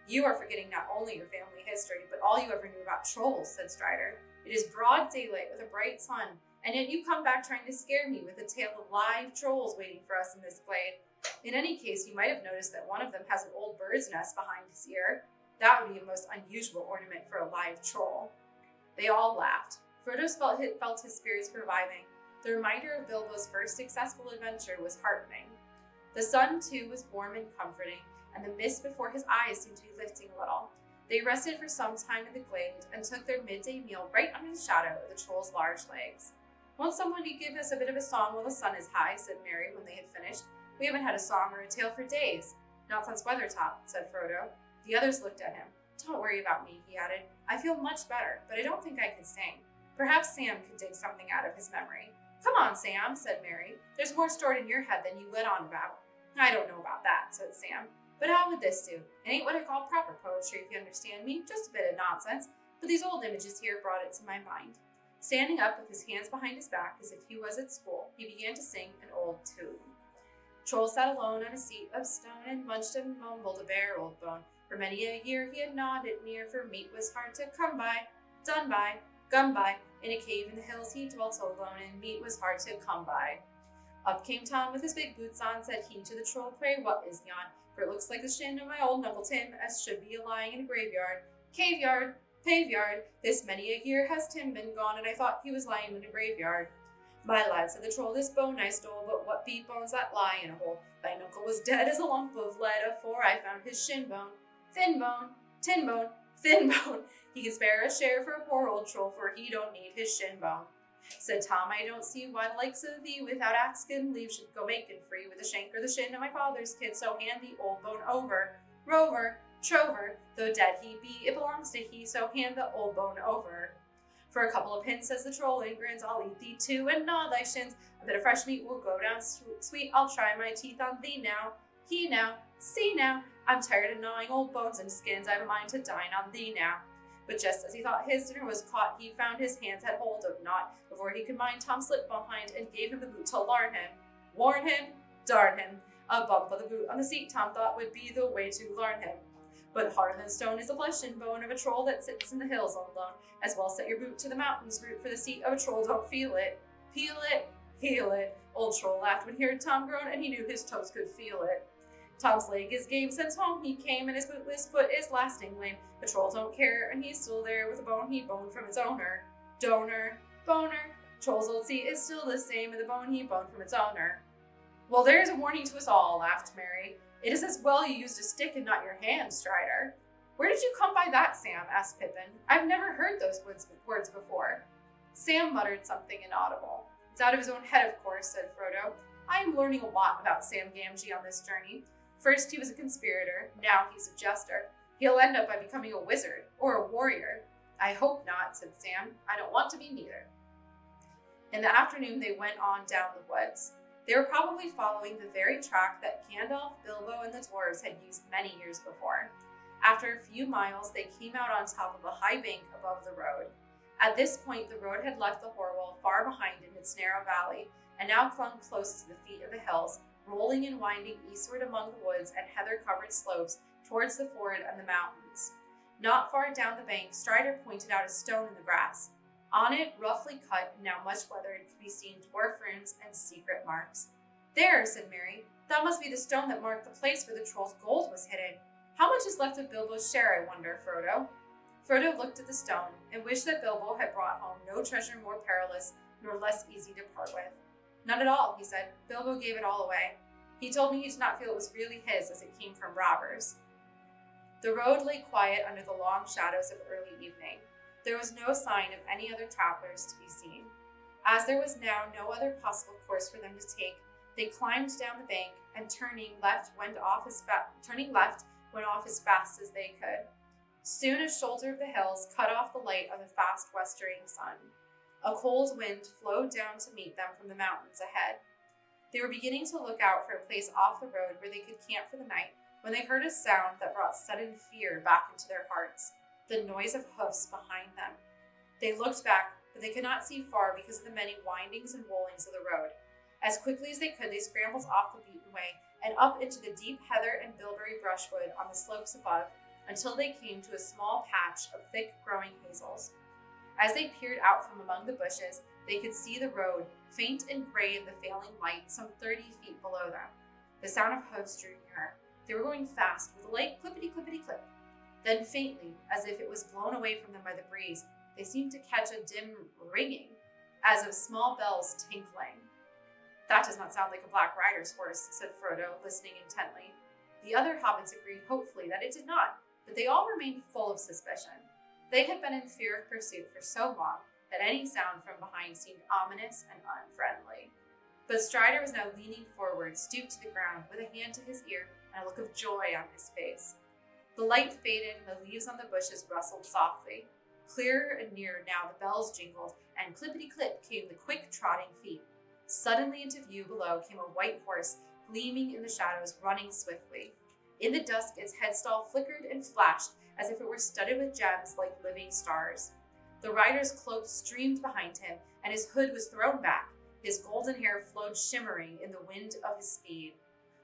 "You are forgetting not only your family history, but all you ever knew about trolls," said Strider. "It is broad daylight with a bright sun, and yet you come back trying to scare me with a tale of live trolls waiting for us in this glade. In any case, you might have noticed that one of them has an old bird's nest behind his ear. That would be a most unusual ornament for a live troll." They all laughed. Frodo felt his spirits reviving. The reminder of Bilbo's first successful adventure was heartening. The sun, too, was warm and comforting, and the mist before his eyes seemed to be lifting a little. They rested for some time in the glade and took their midday meal right under the shadow of the troll's large legs. "Won't somebody give us a bit of a song while the sun is high?" said Mary when they had finished. "We haven't had a song or a tale for days." "Not since Weathertop," said Frodo. The others looked at him. "Don't worry about me," he added. "I feel much better, but I don't think I could sing. Perhaps Sam could dig something out of his memory." "Come on, Sam," said Mary. "There's more stored in your head than you let on about." "I don't know about that," said Sam. "But how would this do? It ain't what I call proper poetry, if you understand me, just a bit of nonsense, but these old images here brought it to my mind." Standing up with his hands behind his back as if he was at school, he began to sing an old tune. Troll sat alone on a seat of stone and munched and mumbled a bare old bone. For many a year he had gnawed it near, for meat was hard to come by. Done by, gum by, in a cave in the hills he dwelt alone, and meat was hard to come by. Up came Tom with his big boots on, said he to the troll, "Pray what is yon? For it looks like the shin of my old Uncle Tim, as should be lying in a graveyard. Caveyard, paveyard, this many a year has Tim been gone, and I thought he was lying in a graveyard." "My lad," said the troll, "this bone I stole, but what be bones that lie in a hole? Thine uncle was dead as a lump of lead, afore I found his shin bone. Thin bone, tin bone, thin bone. He can spare a share for a poor old troll, for he don't need his shin bone." Said Tom, "I don't see why the likes of thee, without asking leave, should go making free with the shank or the shin of my father's kid, so hand the old bone over. Rover, trover, though dead he be, it belongs to he, so hand the old bone over." "For a couple of pins," says the troll, and grins, "I'll eat thee too, and gnaw thy shins. A bit of fresh meat will go down sweet, I'll try my teeth on thee now. He now, see now, I'm tired of gnawing old bones and skins, I've a mind to dine on thee now." But just as he thought his dinner was caught, he found his hands had hold of naught. Before he could mind, Tom slipped behind and gave him the boot to larn him. Warn him, darn him. A bump of the boot on the seat Tom thought would be the way to larn him. But harder than stone is the flesh and bone of a troll that sits in the hills all alone. As well set your boot to the mountains, root for the seat of a troll, don't feel it. Peel it, heal it. Old troll laughed when he heard Tom groan, and he knew his toes could feel it. Tom's leg is game since home he came, and his bootless foot is lasting lame. The troll don't care, and he's still there with a bone he boned from its owner. Donor, boner. Troll's old seat is still the same, and the bone he boned from its owner. Well, there's a warning to us all, laughed Mary. It is as well you used a stick and not your hand, Strider. Where did you come by that, Sam? Asked Pippin. I've never heard those words before. Sam muttered something inaudible. It's out of his own head, of course, said Frodo. I am learning a lot about Sam Gamgee on this journey. First he was a conspirator, now he's a jester. He'll end up by becoming a wizard, or a warrior. I hope not, said Sam. I don't want to be neither. In the afternoon they went on down the woods. They were probably following the very track that Gandalf, Bilbo, and the dwarves had used many years before. After a few miles, they came out on top of a high bank above the road. At this point, the road had left the Horwell far behind in its narrow valley, and now clung close to the feet of the hills, rolling and winding eastward among the woods and heather-covered slopes towards the ford and the mountains. Not far down the bank, Strider pointed out a stone in the grass. On it, roughly cut and now much weathered, could be seen dwarf runes and secret marks. There, said Mary. That must be the stone that marked the place where the troll's gold was hidden. How much is left of Bilbo's share, I wonder, Frodo? Frodo looked at the stone and wished that Bilbo had brought home no treasure more perilous nor less easy to part with. None at all, he said. Bilbo gave it all away. He told me he did not feel it was really his as it came from robbers. The road lay quiet under the long shadows of early evening. There was no sign of any other travelers to be seen. As there was now no other possible course for them to take, they climbed down the bank and turning left went off as fast as they could. Soon a shoulder of the hills cut off the light of the fast westering sun. A cold wind flowed down to meet them from the mountains ahead. They were beginning to look out for a place off the road where they could camp for the night when they heard a sound that brought sudden fear back into their hearts, the noise of hoofs behind them. They looked back, but they could not see far because of the many windings and rollings of the road. As quickly as they could, they scrambled off the beaten way and up into the deep heather and bilberry brushwood on the slopes above until they came to a small patch of thick-growing hazels. As they peered out from among the bushes, they could see the road, faint and gray in the failing light, some 30 feet below them. The sound of hoofs drew nearer. They were going fast, with a light clippity-clippity-clip. Then faintly, as if it was blown away from them by the breeze, they seemed to catch a dim ringing, as of small bells tinkling. That does not sound like a Black Rider's horse, said Frodo, listening intently. The other hobbits agreed hopefully that it did not, but they all remained full of suspicion. They had been in fear of pursuit for so long that any sound from behind seemed ominous and unfriendly. But Strider was now leaning forward, stooped to the ground, with a hand to his ear and a look of joy on his face. The light faded and the leaves on the bushes rustled softly. Clearer and nearer now the bells jingled, and clippity-clip came the quick trotting feet. Suddenly into view below came a white horse, gleaming in the shadows, running swiftly. In the dusk its headstall flickered and flashed as if it were studded with gems like living stars. The rider's cloak streamed behind him, and his hood was thrown back. His golden hair flowed shimmering in the wind of his speed.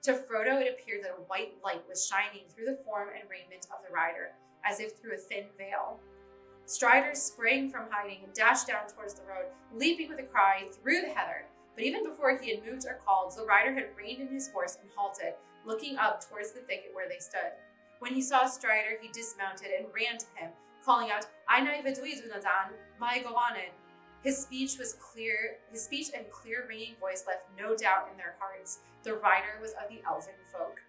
To Frodo it appeared that a white light was shining through the form and raiment of the rider, as if through a thin veil. Strider sprang from hiding and dashed down towards the road, leaping with a cry through the heather. But even before he had moved or called, the rider had reined in his horse and halted, looking up towards the thicket where they stood. When he saw Strider, he dismounted and ran to him, calling out, "Aina vedui Dunadan, my Gowanin." His speech and clear ringing voice left no doubt in their hearts. The rider was of the elven folk.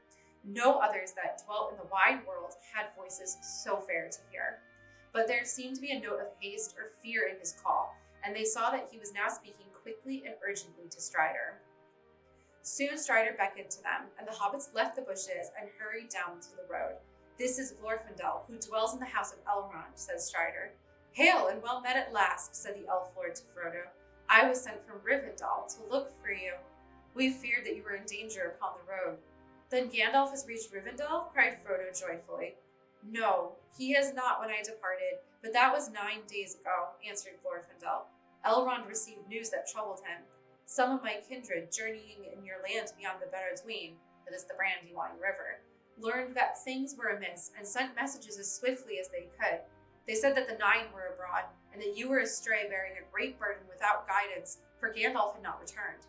No others that dwelt in the wide world had voices so fair to hear. But there seemed to be a note of haste or fear in his call, and they saw that he was now speaking quickly and urgently to Strider. Soon Strider beckoned to them, and the hobbits left the bushes and hurried down to the road. "This is Glorfindel, who dwells in the house of Elrond," said Strider. "Hail, and well met at last," said the elf lord to Frodo. "I was sent from Rivendell to look for you. We feared that you were in danger upon the road." "Then Gandalf has reached Rivendell?" cried Frodo joyfully. "No, he has not when I departed, but that was 9 days ago," answered Glorfindel. "Elrond received news that troubled him. Some of my kindred, journeying in your land beyond the Barad-dûn, that is the Brandywine River, learned that things were amiss and sent messages as swiftly as they could. They said that the Nine were abroad, and that you were astray bearing a great burden without guidance, for Gandalf had not returned.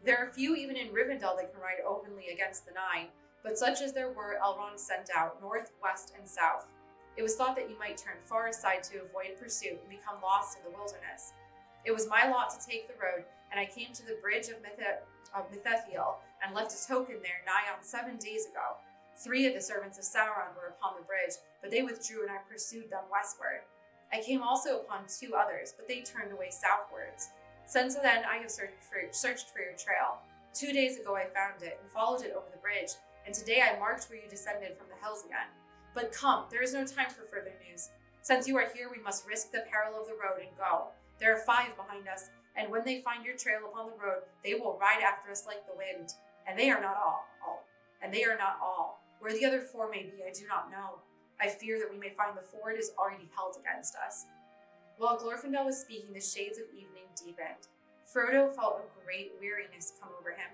There are few even in Rivendell that can ride openly against the Nine, but such as there were Elrond sent out, north, west, and south. It was thought that you might turn far aside to avoid pursuit and become lost in the wilderness. It was my lot to take the road, and I came to the bridge of Mithethiel, and left a token there nigh on 7 days ago. 3 of the servants of Sauron were upon the bridge, but they withdrew, and I pursued them westward. I came also upon 2 others, but they turned away southwards. Since then I have searched for your trail. 2 days ago I found it, and followed it over the bridge, and today I marked where you descended from the hills again. But come, there is no time for further news. Since you are here, we must risk the peril of the road and go. There are 5 behind us, and when they find your trail upon the road, they will ride after us like the wind. And they are not all. Where the other 4 may be, I do not know. I fear that we may find the ford is already held against us. While Glorfindel was speaking, the shades of evening deepened. Frodo felt a great weariness come over him.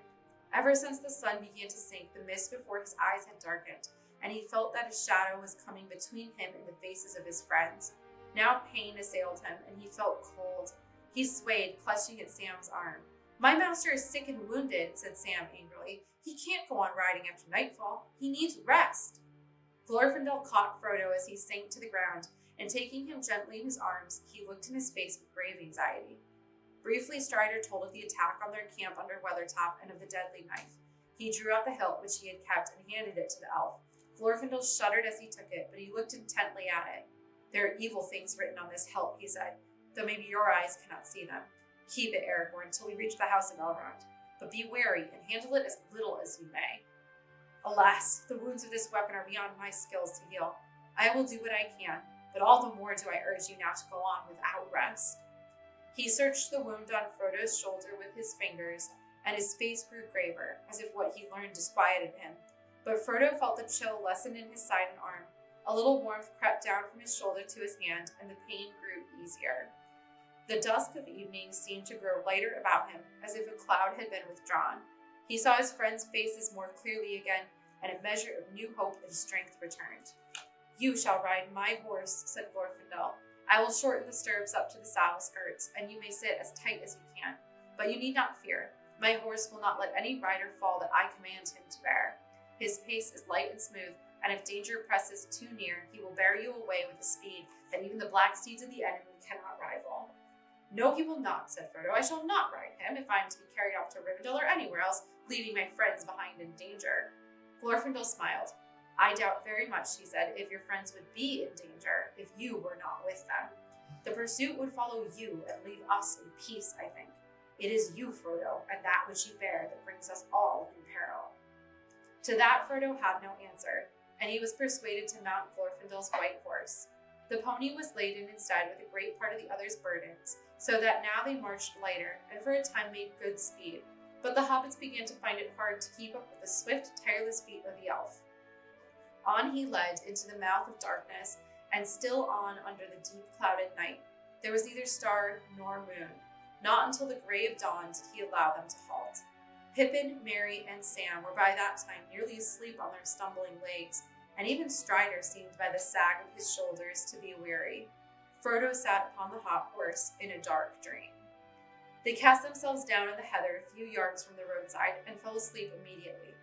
Ever since the sun began to sink, the mist before his eyes had darkened, and he felt that a shadow was coming between him and the faces of his friends. Now pain assailed him, and he felt cold. He swayed, clutching at Sam's arm. "My master is sick and wounded," said Sam angrily. "He can't go on riding after nightfall. He needs rest." Glorfindel caught Frodo as he sank to the ground, and taking him gently in his arms, he looked in his face with grave anxiety. Briefly, Strider told of the attack on their camp under Weathertop and of the deadly knife. He drew out the hilt which he had kept and handed it to the elf. Glorfindel shuddered as he took it, but he looked intently at it. "There are evil things written on this hilt," he said, "though maybe your eyes cannot see them. Keep it, Aragorn, until we reach the house of Elrond. But be wary and handle it as little as you may." "Alas, the wounds of this weapon are beyond my skills to heal. I will do what I can, but all the more do I urge you now to go on without rest." He searched the wound on Frodo's shoulder with his fingers, and his face grew graver, as if what he learned disquieted him. But Frodo felt the chill lessen in his side and arm. A little warmth crept down from his shoulder to his hand, and the pain grew easier. The dusk of evening seemed to grow lighter about him, as if a cloud had been withdrawn. He saw his friends' faces more clearly again, and a measure of new hope and strength returned. "You shall ride my horse," said Glorfindel. "I will shorten the stirrups up to the saddle skirts, and you may sit as tight as you can. But you need not fear. My horse will not let any rider fall that I command him to bear. His pace is light and smooth, and if danger presses too near, he will bear you away with a speed that even the black steeds of the enemy cannot rival." "No, he will not," said Frodo. "I shall not ride him if I am to be carried off to Rivendell or anywhere else, leaving my friends behind in danger." Glorfindel smiled. "I doubt very much," he said, "if your friends would be in danger if you were not with them. The pursuit would follow you and leave us in peace, I think. It is you, Frodo, and that which you bear that brings us all in peril." To that Frodo had no answer, and he was persuaded to mount Glorfindel's white horse. The pony was laden instead with a great part of the other's burdens, so that now they marched lighter, and for a time made good speed. But the hobbits began to find it hard to keep up with the swift, tireless feet of the elf. On he led into the mouth of darkness, and still on under the deep clouded night. There was neither star nor moon. Not until the gray of dawn did he allow them to halt. Pippin, Merry, and Sam were by that time nearly asleep on their stumbling legs, and even Strider seemed by the sag of his shoulders to be weary. Frodo sat upon the hot horse in a dark dream. They cast themselves down in the heather a few yards from the roadside and fell asleep immediately.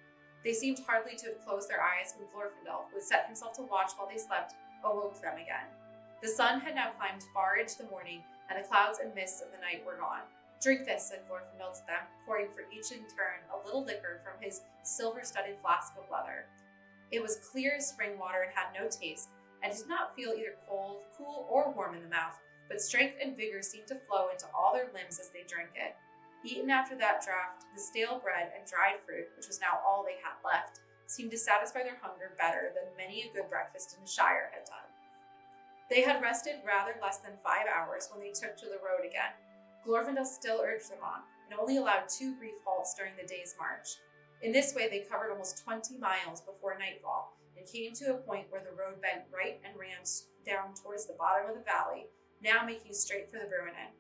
They seemed hardly to have closed their eyes when Glorfindel, who had set himself to watch while they slept, awoke them again. The sun had now climbed far into the morning, and the clouds and mists of the night were gone. "Drink this," said Glorfindel to them, pouring for each in turn a little liquor from his silver-studded flask of leather. It was clear as spring water and had no taste, and did not feel either cold, cool, or warm in the mouth, but strength and vigor seemed to flow into all their limbs as they drank it. Eaten after that draught, the stale bread and dried fruit, which was now all they had left, seemed to satisfy their hunger better than many a good breakfast in the Shire had done. They had rested rather less than 5 hours when they took to the road again. Glorfindel still urged them on, and only allowed 2 brief halts during the day's march. In this way they covered almost 20 miles before nightfall, and came to a point where the road bent right and ran down towards the bottom of the valley, now making straight for the Bruinen.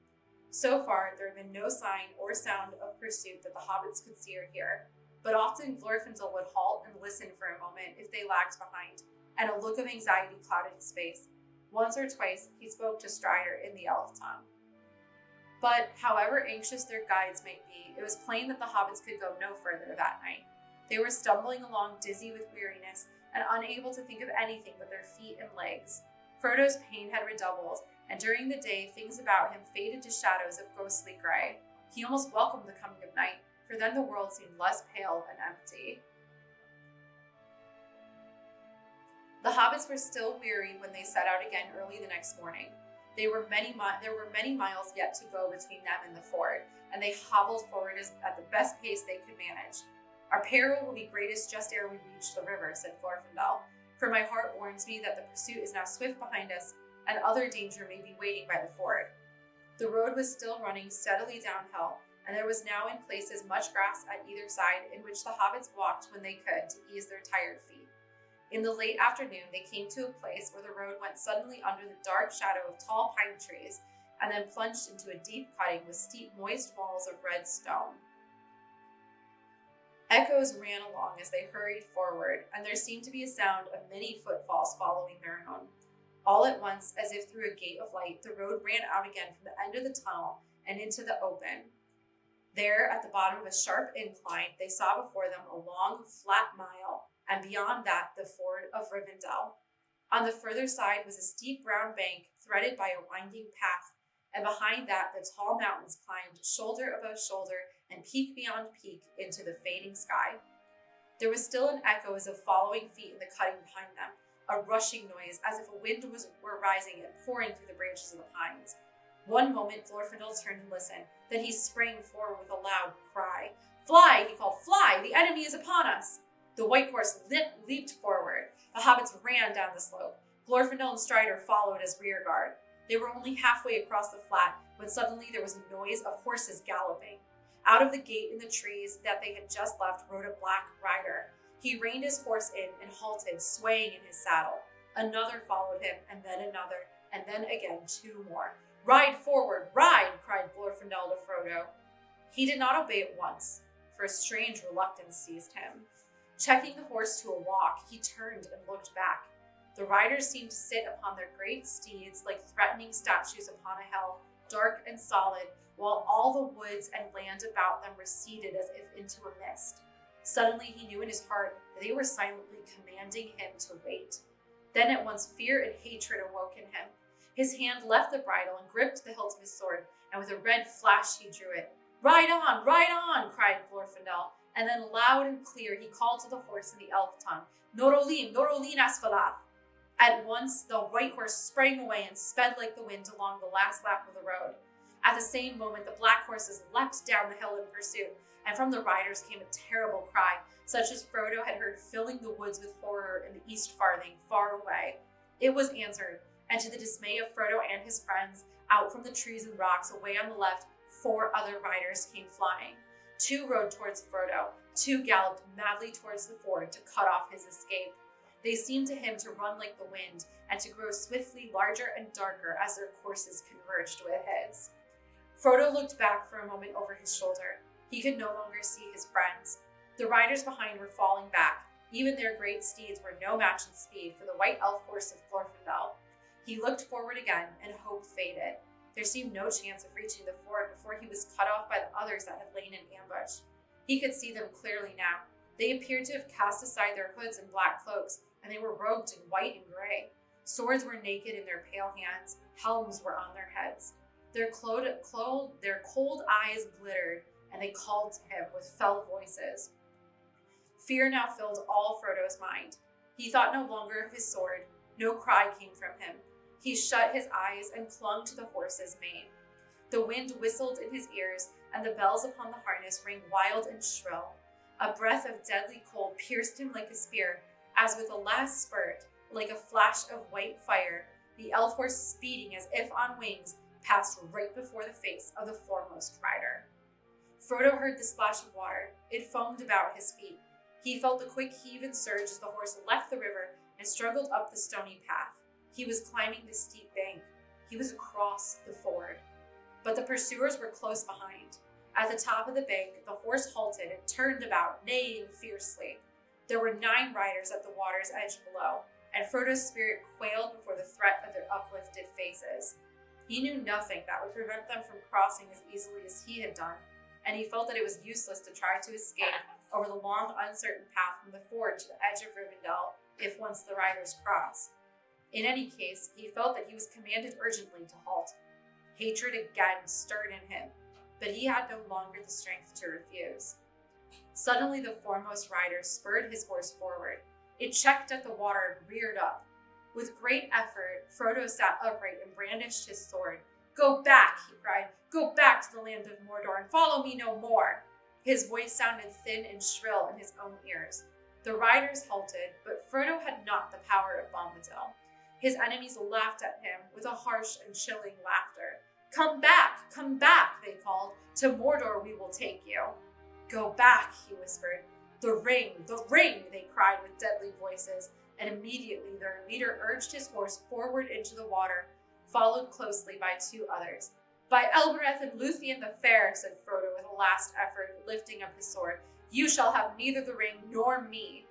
So far, there had been no sign or sound of pursuit that the hobbits could see or hear. but often Glorfindel would halt and listen for a moment if they lagged behind, and a look of anxiety clouded his face. Once or twice, he spoke to Strider in the elf tongue. But however anxious their guides might be, it was plain that the hobbits could go no further that night. They were stumbling along dizzy with weariness and unable to think of anything but their feet and legs. Frodo's pain had redoubled, and during the day things about him faded to shadows of ghostly gray. He almost welcomed the coming of night, for then the world seemed less pale and empty. The hobbits were still weary when they set out again early the next morning. There were many miles yet to go between them and the ford, and they hobbled forward at the best pace they could manage. "Our peril will be greatest just ere we reach the river," said Glorfindel, "for my heart warns me that the pursuit is now swift behind us, and other danger may be waiting by the ford." The road was still running steadily downhill, and there was now in places much grass at either side, in which the hobbits walked when they could to ease their tired feet. In the late afternoon, they came to a place where the road went suddenly under the dark shadow of tall pine trees, and then plunged into a deep cutting with steep, moist walls of red stone. Echoes ran along as they hurried forward, and there seemed to be a sound of many footfalls following their own. All at once, as if through a gate of light, the road ran out again from the end of the tunnel and into the open. There, at the bottom of a sharp incline, they saw before them a long, flat mile, and beyond that, the ford of Rivendell. On the further side was a steep brown bank threaded by a winding path, and behind that the tall mountains climbed shoulder above shoulder and peak beyond peak into the fading sky. There was still an echo as of following feet in the cutting behind them, a rushing noise as if a wind were rising and pouring through the branches of the pines. One moment Glorfindel turned and listened, then he sprang forward with a loud cry. "Fly!" he called. "Fly! The enemy is upon us!" The white horse leaped forward. The hobbits ran down the slope. Glorfindel and Strider followed as rear guard. They were only halfway across the flat when suddenly there was a noise of horses galloping. Out of the gate in the trees that they had just left rode a black rider. He reined his horse in and halted, swaying in his saddle. Another followed him, and then another, and then again 2 more. "Ride forward, ride!" cried Glorfindel to Frodo. He did not obey at once, for a strange reluctance seized him. Checking the horse to a walk, he turned and looked back. The riders seemed to sit upon their great steeds like threatening statues upon a hill, dark and solid, while all the woods and land about them receded as if into a mist. Suddenly he knew in his heart that they were silently commanding him to wait. Then at once fear and hatred awoke in him. His hand left the bridle and gripped the hilt of his sword, and with a red flash he drew it. Ride on!" cried Glorfindel, and then loud and clear he called to the horse in the elf tongue, "Norolin, Norolin Asfalath!" At once the white horse sprang away and sped like the wind along the last lap of the road. At the same moment the black horses leapt down the hill in pursuit, and from the riders came a terrible cry, such as Frodo had heard filling the woods with horror in the East Farthing, far away. It was answered, and to the dismay of Frodo and his friends, out from the trees and rocks away on the left, 4 other riders came flying. 2 rode towards Frodo, 2 galloped madly towards the ford to cut off his escape. They seemed to him to run like the wind, and to grow swiftly larger and darker as their courses converged with his. Frodo looked back for a moment over his shoulder. He could no longer see his friends. The riders behind were falling back. Even their great steeds were no match in speed for the white elf horse of Glorfindel. He looked forward again, and hope faded. There seemed no chance of reaching the ford before he was cut off by the others that had lain in ambush. He could see them clearly now. They appeared to have cast aside their hoods and black cloaks, and they were robed in white and gray. Swords were naked in their pale hands. Helms were on their heads. Their cold eyes glittered, and they called to him with fell voices. Fear now filled all Frodo's mind. He thought no longer of his sword. No cry came from him. He shut his eyes and clung to the horse's mane. The wind whistled in his ears, and the bells upon the harness rang wild and shrill. A breath of deadly cold pierced him like a spear, as with a last spurt, like a flash of white fire, the elf horse, speeding as if on wings, passed right before the face of the foremost rider. Frodo heard the splash of water. It foamed about his feet. He felt the quick heave and surge as the horse left the river and struggled up the stony path. He was climbing the steep bank. He was across the ford. But the pursuers were close behind. At the top of the bank, the horse halted and turned about, neighing fiercely. There were 9 riders at the water's edge below, and Frodo's spirit quailed before the threat of their uplifted faces. He knew nothing that would prevent them from crossing as easily as he had done, and he felt that it was useless to try to escape over the long, uncertain path from the ford to the edge of Rivendell if once the riders crossed. In any case, he felt that he was commanded urgently to halt. Hatred again stirred in him, but he had no longer the strength to refuse. Suddenly the foremost rider spurred his horse forward. It checked at the water and reared up. With great effort, Frodo sat upright and brandished his sword. "Go back," he cried. "Go back to the land of Mordor and follow me no more." His voice sounded thin and shrill in his own ears. The riders halted, but Frodo had not the power of Bombadil. His enemies laughed at him with a harsh and chilling laughter. Come back," they called. "To Mordor we will take you." "Go back," he whispered. The ring, they cried with deadly voices, and immediately their leader urged his horse forward into the water, followed closely by 2 others. "By Elbereth and Luthien the Fair," said Frodo with a last effort, lifting up his sword, "you shall have neither the ring nor me."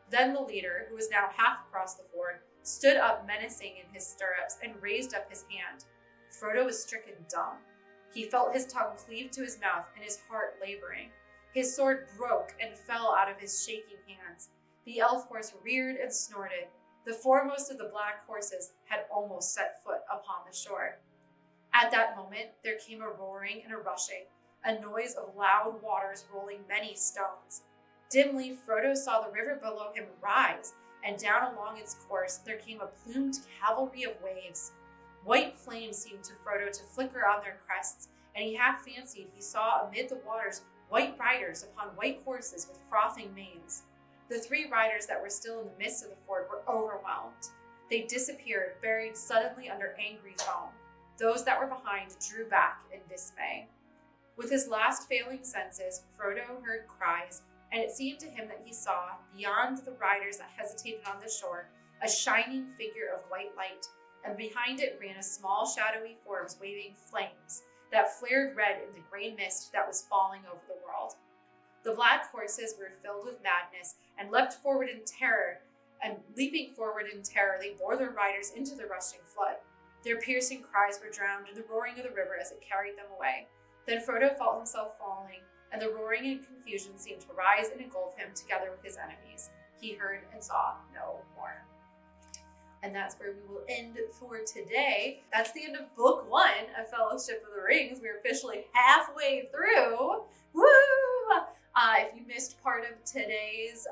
Then the leader, who was now half across the ford, stood up menacing in his stirrups and raised up his hand. Frodo was stricken dumb. He felt his tongue cleave to his mouth and his heart laboring. His sword broke and fell out of his shaking hands. The elf horse reared and snorted. The foremost of the black horses had almost set foot upon the shore. At that moment, there came a roaring and a rushing, a noise of loud waters rolling many stones. Dimly, Frodo saw the river below him rise, and down along its course there came a plumed cavalry of waves. White flames seemed to Frodo to flicker on their crests, and he half fancied he saw amid the waters white riders upon white horses with frothing manes. The 3 riders that were still in the midst of the ford were overwhelmed. They disappeared, buried suddenly under angry foam. Those that were behind drew back in dismay. With his last failing senses, Frodo heard cries, and it seemed to him that he saw, beyond the riders that hesitated on the shore, a shining figure of white light, and behind it ran a small shadowy forms waving flames that flared red in the gray mist that was falling over the world. The black horses were filled with madness and leapt forward in terror, and leaping forward in terror, they bore their riders into the rushing flood. Their piercing cries were drowned in the roaring of the river as it carried them away. Then Frodo felt himself falling, and the roaring and confusion seemed to rise and engulf him together with his enemies. He heard and saw no more. And that's where we will end for today. That's the end of book 1 of Fellowship of the Rings. We're officially halfway through. Woo! If you missed part of today's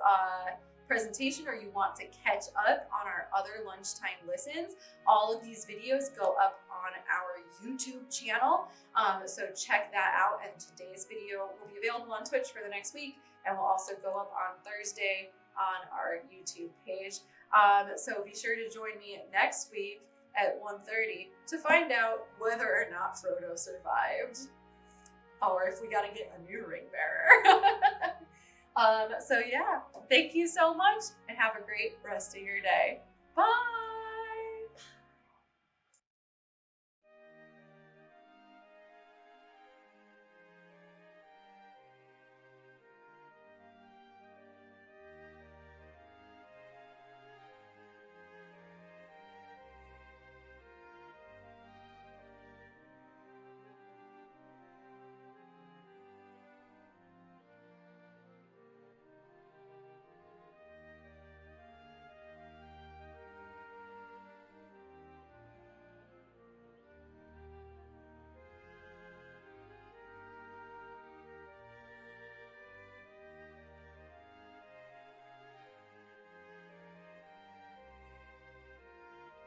presentation, or you want to catch up on our other lunchtime listens, all of these videos go up on our YouTube channel. So check that out. And today's video will be available on Twitch for the next week, and will also go up on Thursday on our YouTube page. So be sure to join me next week at 1:30 to find out whether or not Frodo survived, or if we gotta get a new ring bearer. So yeah, thank you so much, and have a great rest of your day. Bye!